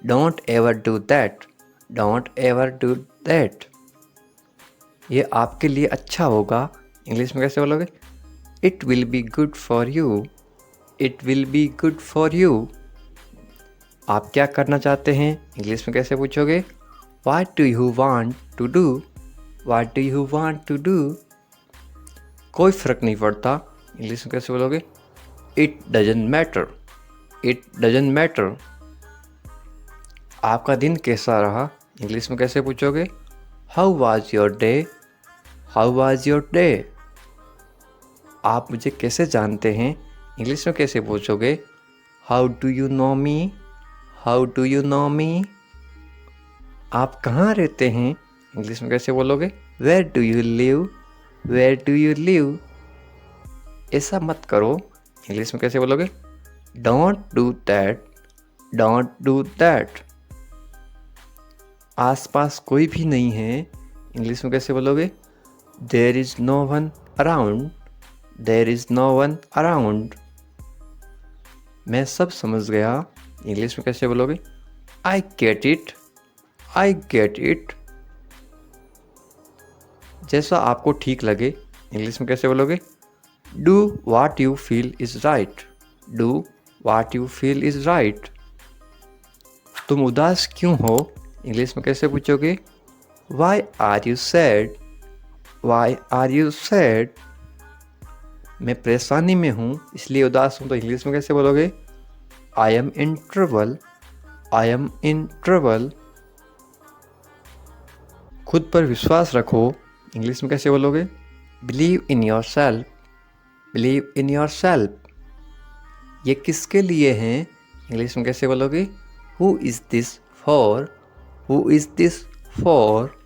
Don't ever do that. Don't ever do that. ये आपके लिए अच्छा होगा, इंग्लिश में कैसे बोलोगे? It will be good for you. It will be good for you. आप क्या करना चाहते हैं, इंग्लिश में कैसे पूछोगे? What do you want to do? What do you want to do? कोई फ़र्क नहीं पड़ता, इंग्लिश में कैसे बोलोगे? It doesn't matter. It doesn't matter. आपका दिन कैसा रहा, इंग्लिश में कैसे पूछोगे? How was your day? How was your day? आप मुझे कैसे जानते हैं, इंग्लिश में कैसे पूछोगे? How do you know me? How do you know me? आप कहाँ रहते हैं, इंग्लिश में कैसे बोलोगे? Where do you live? Where do you live? ऐसा मत करो, इंग्लिश में कैसे बोलोगे? Don't do that. Don't do that. आसपास कोई भी नहीं है, इंग्लिश में कैसे बोलोगे? There is no one around. There is no one around. मैं सब समझ गया, इंग्लिश में कैसे बोलोगे? I get it. I get it. जैसा आपको ठीक लगे, इंग्लिश में कैसे बोलोगे? Do what you feel is right. Do what you feel is right. तुम उदास क्यों हो, इंग्लिश में कैसे पूछोगे? Why are you sad? Why are you sad? मैं परेशानी में हूँ, इसलिए उदास हूँ, तो इंग्लिश में कैसे बोलोगे? I M in trouble. I am in trouble. खुद पर विश्वास रखो, इंग्लिश में कैसे बोलोगे? Believe in your self. Believe in your self. ये किसके लिए हैं, इंग्लिश में कैसे बोलोगे? Who is this for? Who is this for?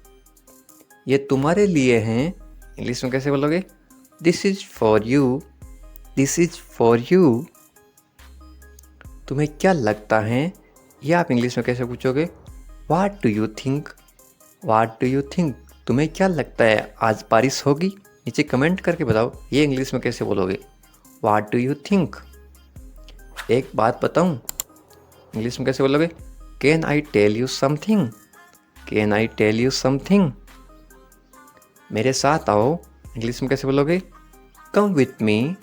ये तुम्हारे लिए हैं, इंग्लिश में कैसे बोलोगे? This is for you. This is for you. तुम्हें क्या लगता है, ये आप इंग्लिश में कैसे पूछोगे? वाट do you think? Watt do you think? तुम्हें क्या लगता है, आज बारिश होगी? नीचे कमेंट करके बताओ, ये इंग्लिश में कैसे बोलोगे? What do you think? एक बात बताऊं, इंग्लिश में कैसे बोलोगे? Can I tell you something? Can I tell you something? मेरे साथ आओ, इंग्लिश में कैसे बोलोगे? Come with me.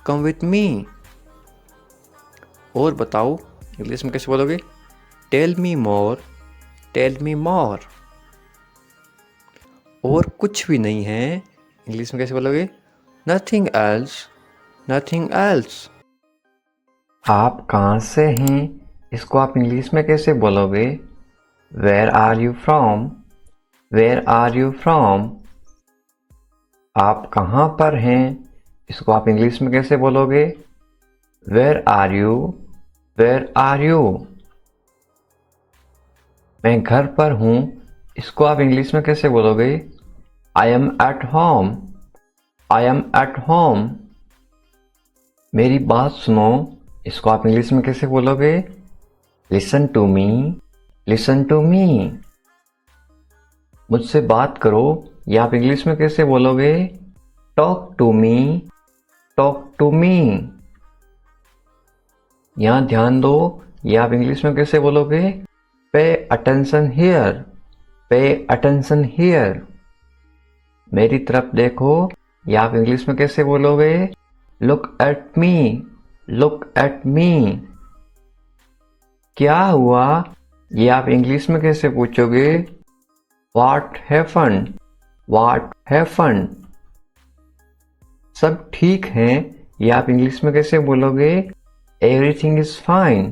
Come with me. और बताओ, इंग्लिश में कैसे बोलोगे? Tell me more. Tell me more. और कुछ भी नहीं है, इंग्लिश में कैसे बोलोगे? Nothing else. nothing else.
आप कहाँ से हैं इसको आप इंग्लिश में कैसे बोलोगे? Where are you from? Where are you from? आप कहाँ पर हैं इसको आप इंग्लिश में कैसे बोलोगे? Where are you? Where are you? मैं घर पर हूँ इसको आप इंग्लिश में कैसे बोलोगे? I am at home. I am at home. मेरी बात सुनो इसको आप इंग्लिश में कैसे बोलोगे? Listen to me. Listen to me. मुझसे बात करो ये आप इंग्लिश में कैसे बोलोगे? Talk to me. Talk to me. यहां ध्यान दो ये आप इंग्लिश में कैसे बोलोगे? Pay attention here. Pay attention here. मेरी तरफ देखो ये आप इंग्लिश में कैसे बोलोगे? Look at me. Look at me. क्या हुआ ये आप इंग्लिश में कैसे पूछोगे? What happened? What happened? सब ठीक है ये आप इंग्लिश में कैसे बोलोगे? Everything is fine.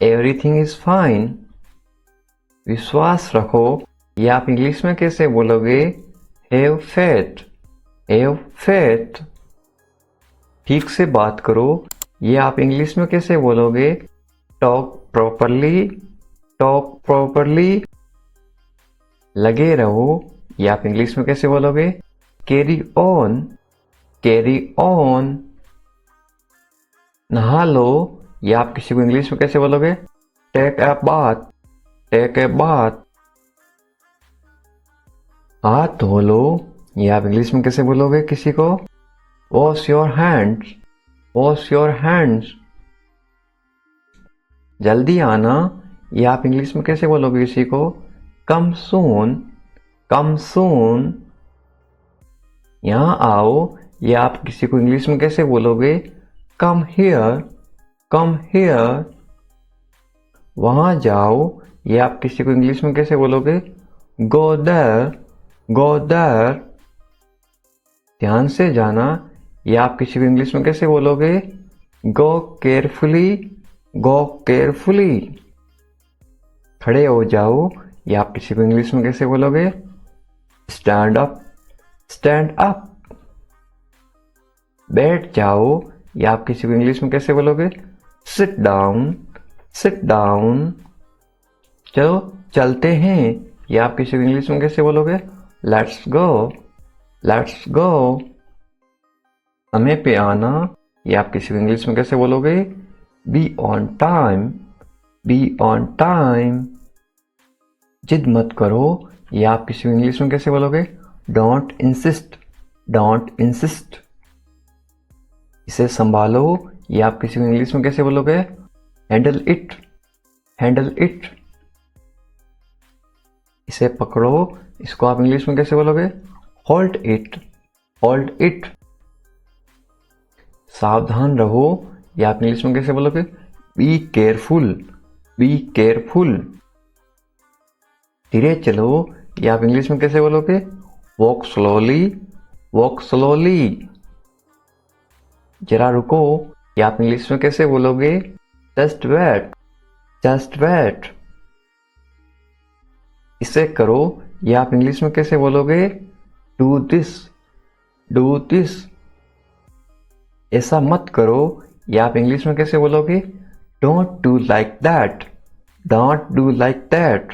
Everything is fine. विश्वास रखो ये आप इंग्लिश में कैसे बोलोगे? Have faith. Have faith. ठीक से बात करो ये आप इंग्लिश में कैसे बोलोगे? Talk properly. Talk properly. लगे रहो ये आप इंग्लिश में कैसे बोलोगे? Carry on. Carry on. नहा लो ये आप किसी को इंग्लिश में कैसे बोलोगे? Take a bath. Take a bath. हाथ धो लो ये आप इंग्लिश में कैसे बोलोगे किसी को? Wash your hands. Wash your hands. जल्दी आना ये आप इंग्लिश में कैसे बोलोगे किसी को? कम सून। कम सून। यहां आओ ये आप किसी को इंग्लिश में कैसे बोलोगे? Come here. Come here. वहां जाओ ये आप किसी को इंग्लिश में कैसे बोलोगे? Go there. Go there. ध्यान से जाना ये आप किसी को इंग्लिश में कैसे बोलोगे? गो केयरफुली। गो केयरफुली। खड़े हो जाओ ये आप किसी को इंग्लिश में कैसे बोलोगे? Stand up. Stand up. बैठ जाओ ये आप किसी को इंग्लिश में कैसे बोलोगे? Sit down. Sit down. चलो चलते हैं ये आप किसी को इंग्लिश में कैसे बोलोगे? Let's go. Let's go. समय पे आना ये आप किसी को इंग्लिश में कैसे बोलोगे? Be on time. Be on time. जिद मत करो ये आप किसी को इंग्लिश में कैसे बोलोगे? Don't insist. Don't insist. इसे संभालो ये आप किसी को इंग्लिश में कैसे बोलोगे? Handle it. Handle it. इसे पकड़ो इसको आप इंग्लिश में कैसे बोलोगे? Hold it. Hold it. सावधान रहो ये आप इंग्लिश में कैसे बोलोगे? Be careful. Be careful. धीरे चलो ये आप इंग्लिश में कैसे बोलोगे? Walk slowly. Walk slowly. जरा रुको ये आप इंग्लिश में कैसे बोलोगे? Just wait. Just wait. इसे करो ये आप इंग्लिश में कैसे बोलोगे? Do this. Do this. ऐसा मत करो ये आप इंग्लिश में कैसे बोलोगे? Don't do like that. Don't do like that.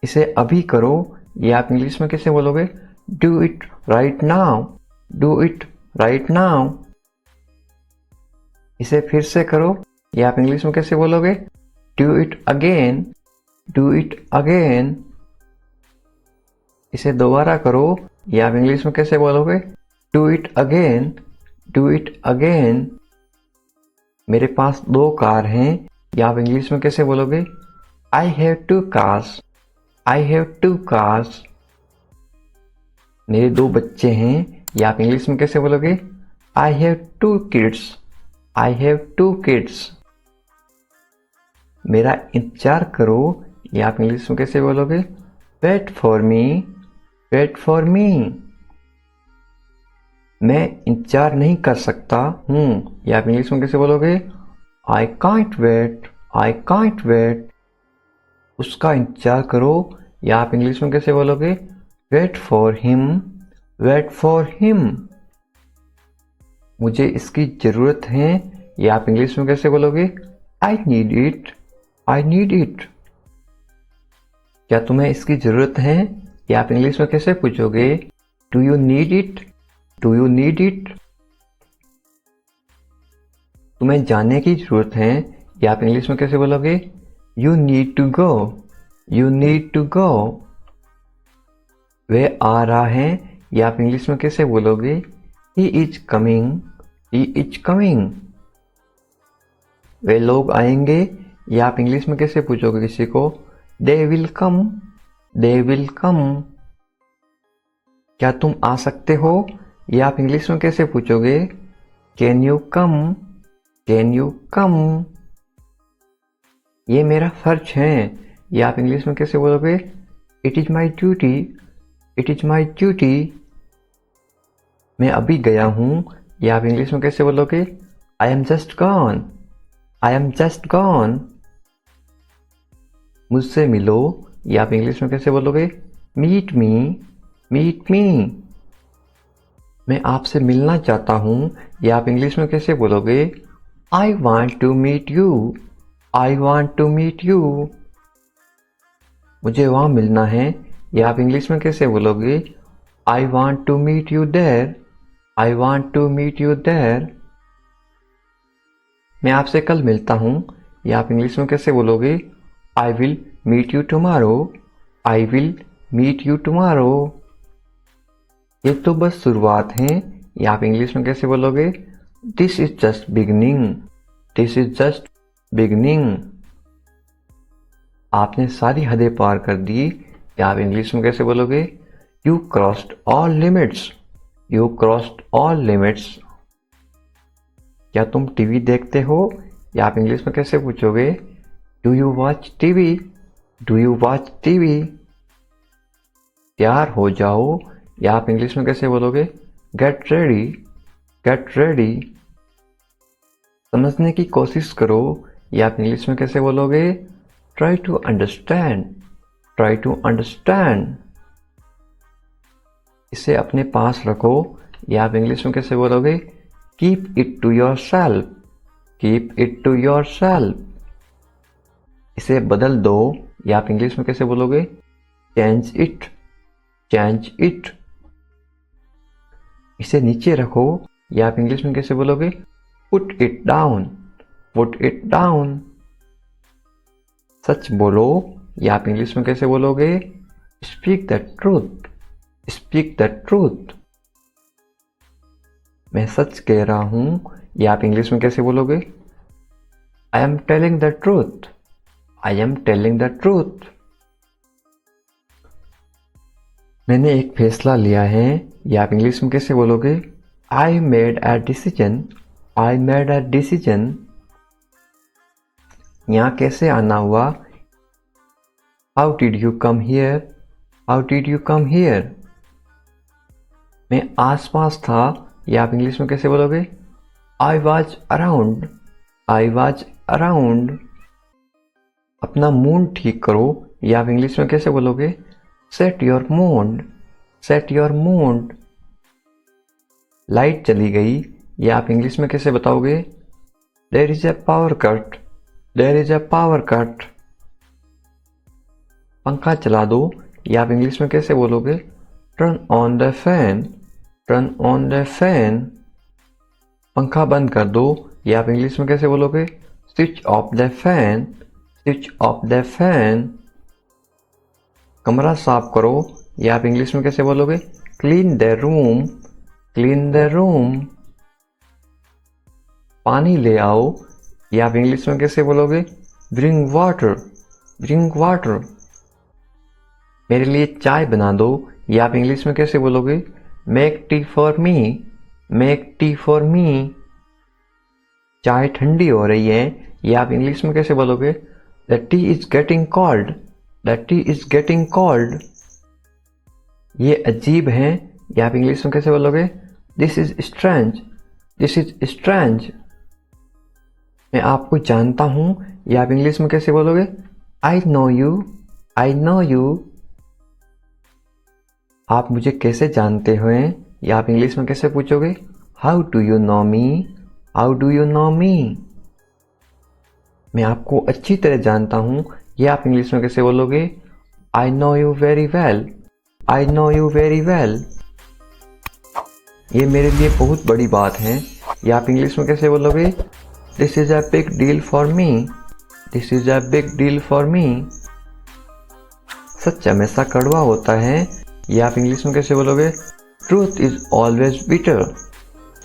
इसे अभी करो ये आप इंग्लिश में कैसे बोलोगे? Do it right now. Do it right now. इसे फिर से करो ये आप इंग्लिश में कैसे बोलोगे? Do it again. Do it again. इसे दोबारा करो ये आप इंग्लिश में कैसे बोलोगे? Do it again. Do it again. मेरे पास 2 कार हैं ये आप इंग्लिश में कैसे बोलोगे? I have 2 cars. I have 2 cars. मेरे 2 बच्चे हैं ये आप इंग्लिश में कैसे बोलोगे? I have 2 kids. I have 2 kids. मेरा इंतजार करो ये आप इंग्लिश में कैसे बोलोगे? Wait for me. Wait for me. मैं इंतजार नहीं कर सकता हूँ, या आप इंग्लिश में कैसे बोलोगे? I can't wait, I can't wait. उसका इंतजार करो, या आप इंग्लिश में कैसे बोलोगे? Wait for him, wait for him. मुझे इसकी ज़रूरत है, या आप इंग्लिश में कैसे बोलोगे? I need it, I need it. क्या तुम्हें इसकी ज़रूरत है, या आप इंग्लिश में कैसे पूछोगे? Do you need it, do you need it. तुम्हें जाने की ज़रूरत है, या आप इंग्लिश में कैसे बोलोगे? You need to go, you need to go. वह आ रहा है, या आप इंग्लिश में कैसे बोलोगे? He is coming, he is coming. वे लोग आएंगे, या आप इंग्लिश में कैसे पूछोगे किसी को? They will come, they will come. क्या तुम आ सकते हो, या आप इंग्लिश में कैसे पूछोगे? Can you come, can you come. ये मेरा फर्ज है, या आप इंग्लिश में कैसे बोलोगे? It is my duty, it is my duty. मैं अभी गया हूँ, या आप इंग्लिश में कैसे बोलोगे? I am just gone, I am just gone. मुझसे मिलो, या आप इंग्लिश में कैसे बोलोगे? Meet me, meet me. मैं आपसे मिलना चाहता हूँ, या आप इंग्लिश में कैसे बोलोगे? I want to meet you, I want to meet you. मुझे वहाँ मिलना है, या आप इंग्लिश में कैसे बोलोगे? I want to meet you there, I want to meet you there. मैं आपसे कल मिलता हूँ, या आप इंग्लिश में कैसे बोलोगे? I will meet you tomorrow, I will meet you tomorrow. ये तो बस शुरुआत है, या आप इंग्लिश में कैसे बोलोगे? This is just beginning, this is just beginning. आपने सारी हदें पार कर दी, या आप इंग्लिश में कैसे बोलोगे? You crossed all limits, you crossed all limits. क्या तुम टीवी देखते हो, या आप इंग्लिश में कैसे पूछोगे? Do you watch TV, do you watch TV. तैयार हो जाओ, या आप इंग्लिश में कैसे बोलोगे? Get ready, get ready. समझने की कोशिश करो, या आप इंग्लिश में कैसे बोलोगे? Try to understand, try to understand. इसे अपने पास रखो, या आप इंग्लिश में कैसे बोलोगे? Keep it to yourself, keep it to yourself. इसे बदल दो, या आप इंग्लिश में कैसे बोलोगे? Change it, change it. इसे नीचे रखो, या आप इंग्लिश में कैसे बोलोगे? Put it down, put it down. सच बोलो, या आप इंग्लिश में कैसे बोलोगे? Speak the truth, speak the truth. मैं सच कह रहा हूं, या आप इंग्लिश में कैसे बोलोगे? I am telling the truth, I am telling the truth. मैंने एक फैसला लिया है, या आप इंग्लिश में कैसे बोलोगे? I made a decision, I made a decision. यहाँ कैसे आना हुआ? How did you come here, how did you come here. मैं आसपास था, या आप इंग्लिश में कैसे बोलोगे? I was around, I was around. अपना मूड ठीक करो, या आप इंग्लिश में कैसे बोलोगे? Set your mood, set your mood. Light चली गई, या आप इंग्लिश में कैसे बताओगे? There is a power cut, there is a power cut. पंखा चला दो, या आप इंग्लिश में कैसे बोलोगे? Turn on the fan, turn on the fan. पंखा बंद कर दो, या आप इंग्लिश में कैसे बोलोगे? Switch off the fan, switch off the fan. कमरा साफ करो, या आप इंग्लिश में कैसे बोलोगे? Clean the room, clean the room. पानी ले आओ, या आप इंग्लिश में कैसे बोलोगे? Bring water, bring water. मेरे लिए चाय बना दो, या आप इंग्लिश में कैसे बोलोगे? Make tea for me, make tea for me. चाय ठंडी हो रही है, या आप इंग्लिश में कैसे बोलोगे? The T is getting cold, the T is getting cold. ये अजीब है, या आप इंग्लिश में कैसे बोलोगे? This is strange, this is strange. मैं आपको जानता हूँ, ये आप इंग्लिश में कैसे बोलोगे? I no you, I know you. आप मुझे कैसे जानते हो? ये आप इंग्लिश में कैसे पूछोगे? How do you know me, how do you know me. मैं आपको अच्छी तरह जानता हूँ, ये आप इंग्लिश में कैसे बोलोगे? I no you very well, I know you very well. ये मेरे लिए बहुत बड़ी बात है, ये आप इंग्लिश में कैसे बोलोगे? This is a big deal for me, this is a big deal for me. सच हमेशा कड़वा होता है, ये आप इंग्लिश में कैसे बोलोगे? Truth is always bitter,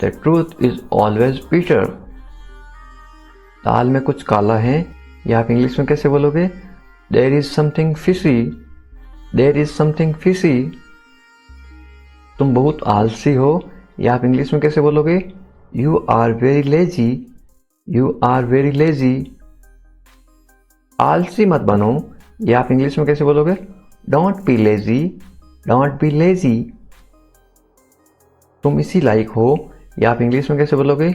the truth is always bitter. दाल में कुछ काला है, ये आप इंग्लिश में कैसे बोलोगे? There is something fishy, there is something fishy. तुम बहुत आलसी हो, ये आप इंग्लिश में कैसे बोलोगे? You are very lazy, you are very lazy. आलसी मत बनो, ये आप इंग्लिश में कैसे बोलोगे? Don't be lazy, don't be lazy. तुम इसी लायक हो, ये आप इंग्लिश में कैसे बोलोगे?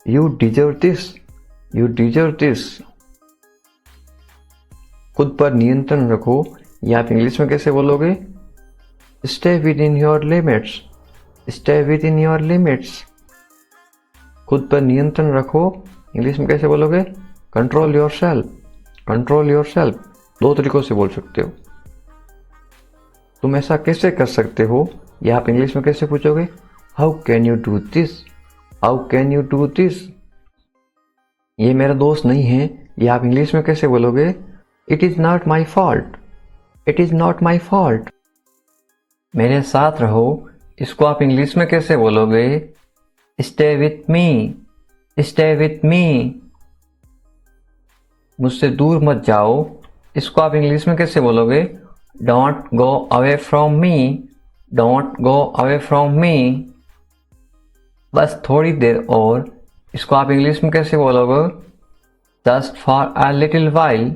You deserve this, you deserve this. खुद पर नियंत्रण रखो, ये आप इंग्लिश में कैसे बोलोगे? Stay with in your limits, stay with in your limits. खुद पर नियंत्रण रखो, इंग्लिश में कैसे बोलोगे? Control your self, control your self. दो तरीकों से बोल सकते हो। तुम ऐसा कैसे कर सकते हो, ये आप इंग्लिश में कैसे पूछोगे? How can you do this, how can you do this. ये मेरा दोस्त नहीं है, ये आप इंग्लिश में कैसे बोलोगे? It is not my fault, it is not my fault. मेरे साथ रहो, इसको आप इंग्लिश में कैसे बोलोगे? Stay with me, stay with me. मुझसे दूर मत जाओ, इसको आप इंग्लिश में कैसे बोलोगे? Don't go away from me, don't go away from me. बस थोड़ी देर और, इसको आप इंग्लिश में कैसे बोलोगे? Just for a little while,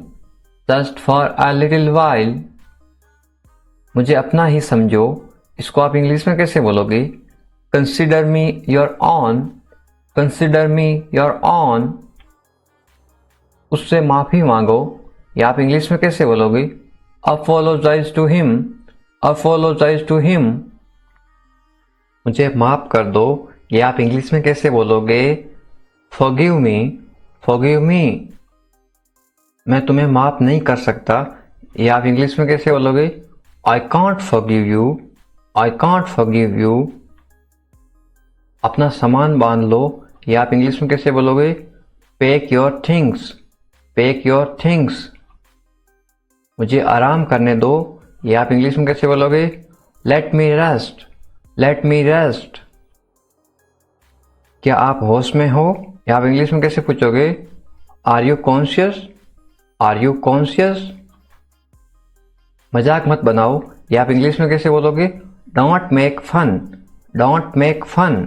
just for a little while. मुझे अपना ही समझो, इसको आप इंग्लिश में कैसे बोलोगे? Consider me your own, consider me your own. उससे माफी मांगो, या आप इंग्लिश में कैसे बोलोगे? Apologise to him, apologise to him. मुझे माफ कर दो, ये आप इंग्लिश में कैसे बोलोगे? Forgive me, forgive me. मैं तुम्हें माफ नहीं कर सकता, ये आप इंग्लिश में कैसे बोलोगे? I can't forgive you, I can't forgive you. अपना सामान बांध लो, ये आप इंग्लिश में कैसे बोलोगे? Pack your things, pack your things. मुझे आराम करने दो, ये आप इंग्लिश में कैसे बोलोगे? Let me rest, let me rest. क्या आप होश में हो, या आप इंग्लिश में कैसे पूछोगे? Are you conscious, are you conscious. मजाक मत बनाओ, या आप इंग्लिश में कैसे बोलोगे? Don't make fun, don't make fun.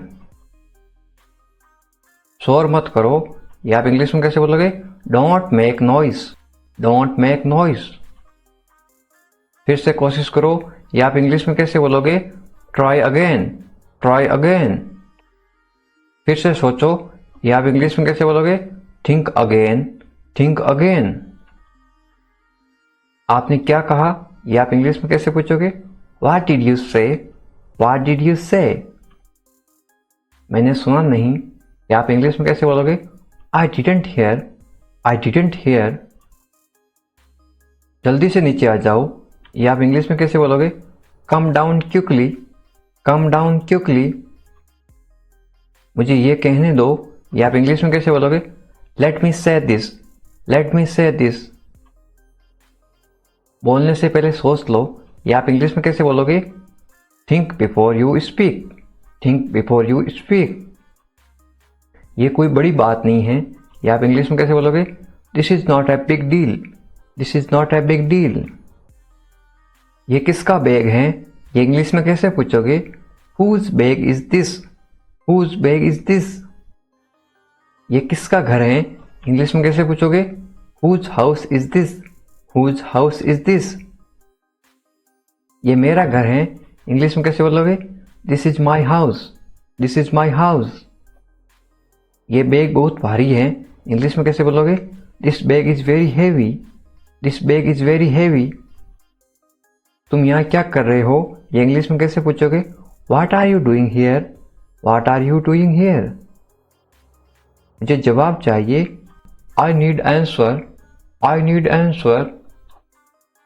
शोर मत करो, या आप इंग्लिश में कैसे बोलोगे? Don't make noise, don't make noise. फिर से कोशिश करो, या आप इंग्लिश में कैसे बोलोगे? Try again, try again. फिर से सोचो, या आप इंग्लिश में कैसे बोलोगे? Think again, think again. आपने क्या कहा, या आप इंग्लिश में कैसे पूछोगे? व्हाट डिड यू से, व्हाट डिड यू से। मैंने सुना नहीं, या आप इंग्लिश में कैसे बोलोगे? I didn't here, I didn't here. जल्दी से नीचे आ जाओ, या आप इंग्लिश में कैसे बोलोगे? Come down quickly, come down quickly. मुझे ये कहने दो, या आप इंग्लिश में कैसे बोलोगे? लेट मी से दिस, लेट मी से दिस। बोलने से पहले सोच लो, या आप इंग्लिश में कैसे बोलोगे? Think before you speak, think before you speak. ये कोई बड़ी बात नहीं है, या आप इंग्लिश में कैसे बोलोगे? This is not a big deal, this is not a big deal. ये किसका बैग है, ये इंग्लिश में कैसे पूछोगे? Whose bag is this, whose bag is this. ये किसका घर है, इंग्लिश में कैसे पूछोगे? Whose house is this, whose house is this. ये मेरा घर है, इंग्लिश में कैसे बोलोगे? This is my house, this is my house. ये बैग बहुत भारी है, इंग्लिश में कैसे बोलोगे? This bag is very heavy. This bag is very heavy. तुम यहाँ क्या कर रहे हो? ये इंग्लिश में कैसे पूछोगे? What are you doing here? What are you doing here? मुझे जवाब चाहिए। I need answer. I need answer.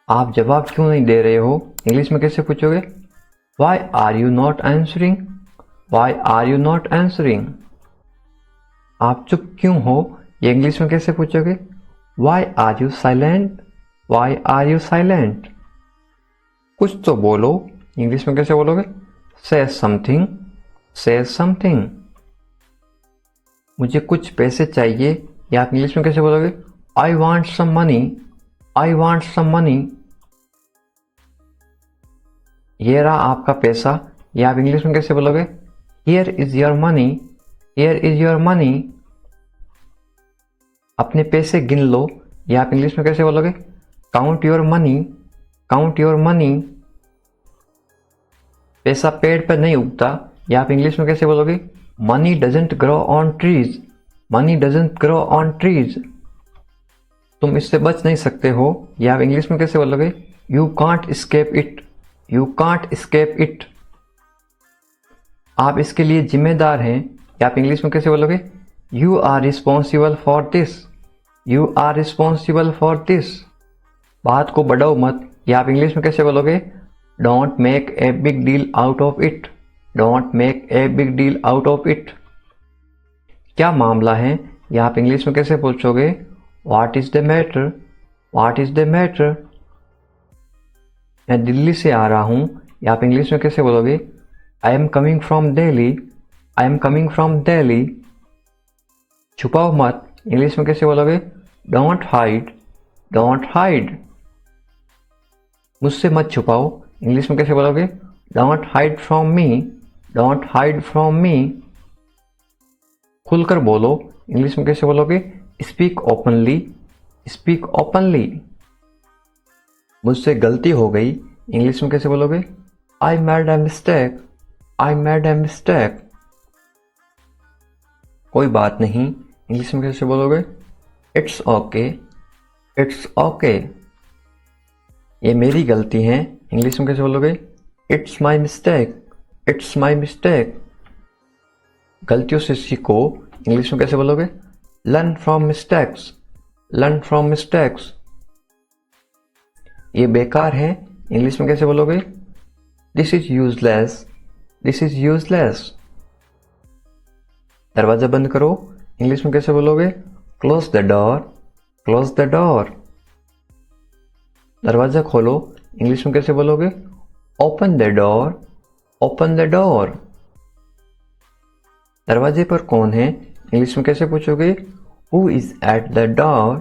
आप जवाब क्यों नहीं दे रहे हो? इंग्लिश में कैसे पूछोगे? Why are you not answering? Why are you not answering? आप चुप क्यों हो? ये इंग्लिश में कैसे पूछोगे? Why are you silent? Why are you silent? कुछ तो बोलो, इंग्लिश में कैसे बोलोगे? से समथिंग। से समथिंग। मुझे कुछ पैसे चाहिए, या आप इंग्लिश में कैसे बोलोगे? I want some money. I want some money. ये रहा आपका पैसा, या आप इंग्लिश में कैसे बोलोगे? Here is your money. Here is your money. अपने पैसे गिन लो, या आप इंग्लिश में कैसे बोलोगे? Count your money. Count your money. पैसा पेड़ पर नहीं उगता, या आप इंग्लिश में कैसे बोलोगे? Money doesn't grow on trees. Money doesn't grow on trees. तुम इससे बच नहीं सकते हो, या आप इंग्लिश में कैसे बोलोगे? You can't escape it. You can't escape it. आप इसके लिए जिम्मेदार हैं, या आप इंग्लिश में कैसे बोलोगे? You are responsible for this. You are responsible for this. बात को बढ़ाओ मत, या आप इंग्लिश में कैसे बोलोगे? Don't make a big deal out of it. Don't make a big deal out of it. क्या मामला है, या आप इंग्लिश में कैसे पूछोगे? What is the matter? What is the matter? मैं दिल्ली से आ रहा हूं, या आप इंग्लिश में कैसे बोलोगे? I am coming from Delhi. I am coming from Delhi. छुपाओ मत, इंग्लिश में कैसे बोलोगे? Don't hide. Don't hide. मुझसे मत छुपाओ, इंग्लिश में कैसे बोलोगे? Don't hide from me. Don't hide from me. खुलकर बोलो, इंग्लिश में कैसे बोलोगे? Speak openly. Speak openly. मुझसे गलती हो गई, इंग्लिश में कैसे बोलोगे? I made a mistake. I made a mistake. कोई बात नहीं, इंग्लिश में कैसे बोलोगे? It's okay. It's okay. ये मेरी गलती है, इंग्लिश में कैसे बोलोगे? It's my mistake. It's my mistake. गलतियों से सीखो, इंग्लिश में कैसे बोलोगे? Learn from mistakes. Learn from mistakes. ये बेकार है, इंग्लिश में कैसे बोलोगे? This is useless. This is useless. दरवाजा बंद करो, इंग्लिश में कैसे बोलोगे? Close the door. Close the door. दरवाजा खोलो, इंग्लिश में कैसे बोलोगे? Open the door. Open the door. दरवाजे पर कौन है, इंग्लिश में कैसे पूछोगे? Who is at the door.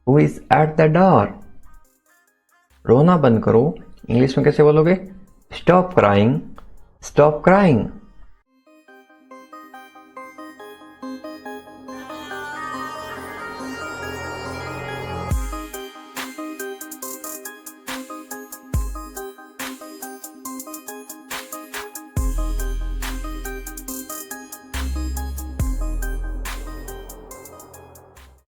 Who is at the door. रोना बंद करो, इंग्लिश में कैसे बोलोगे? Stop crying. Stop crying.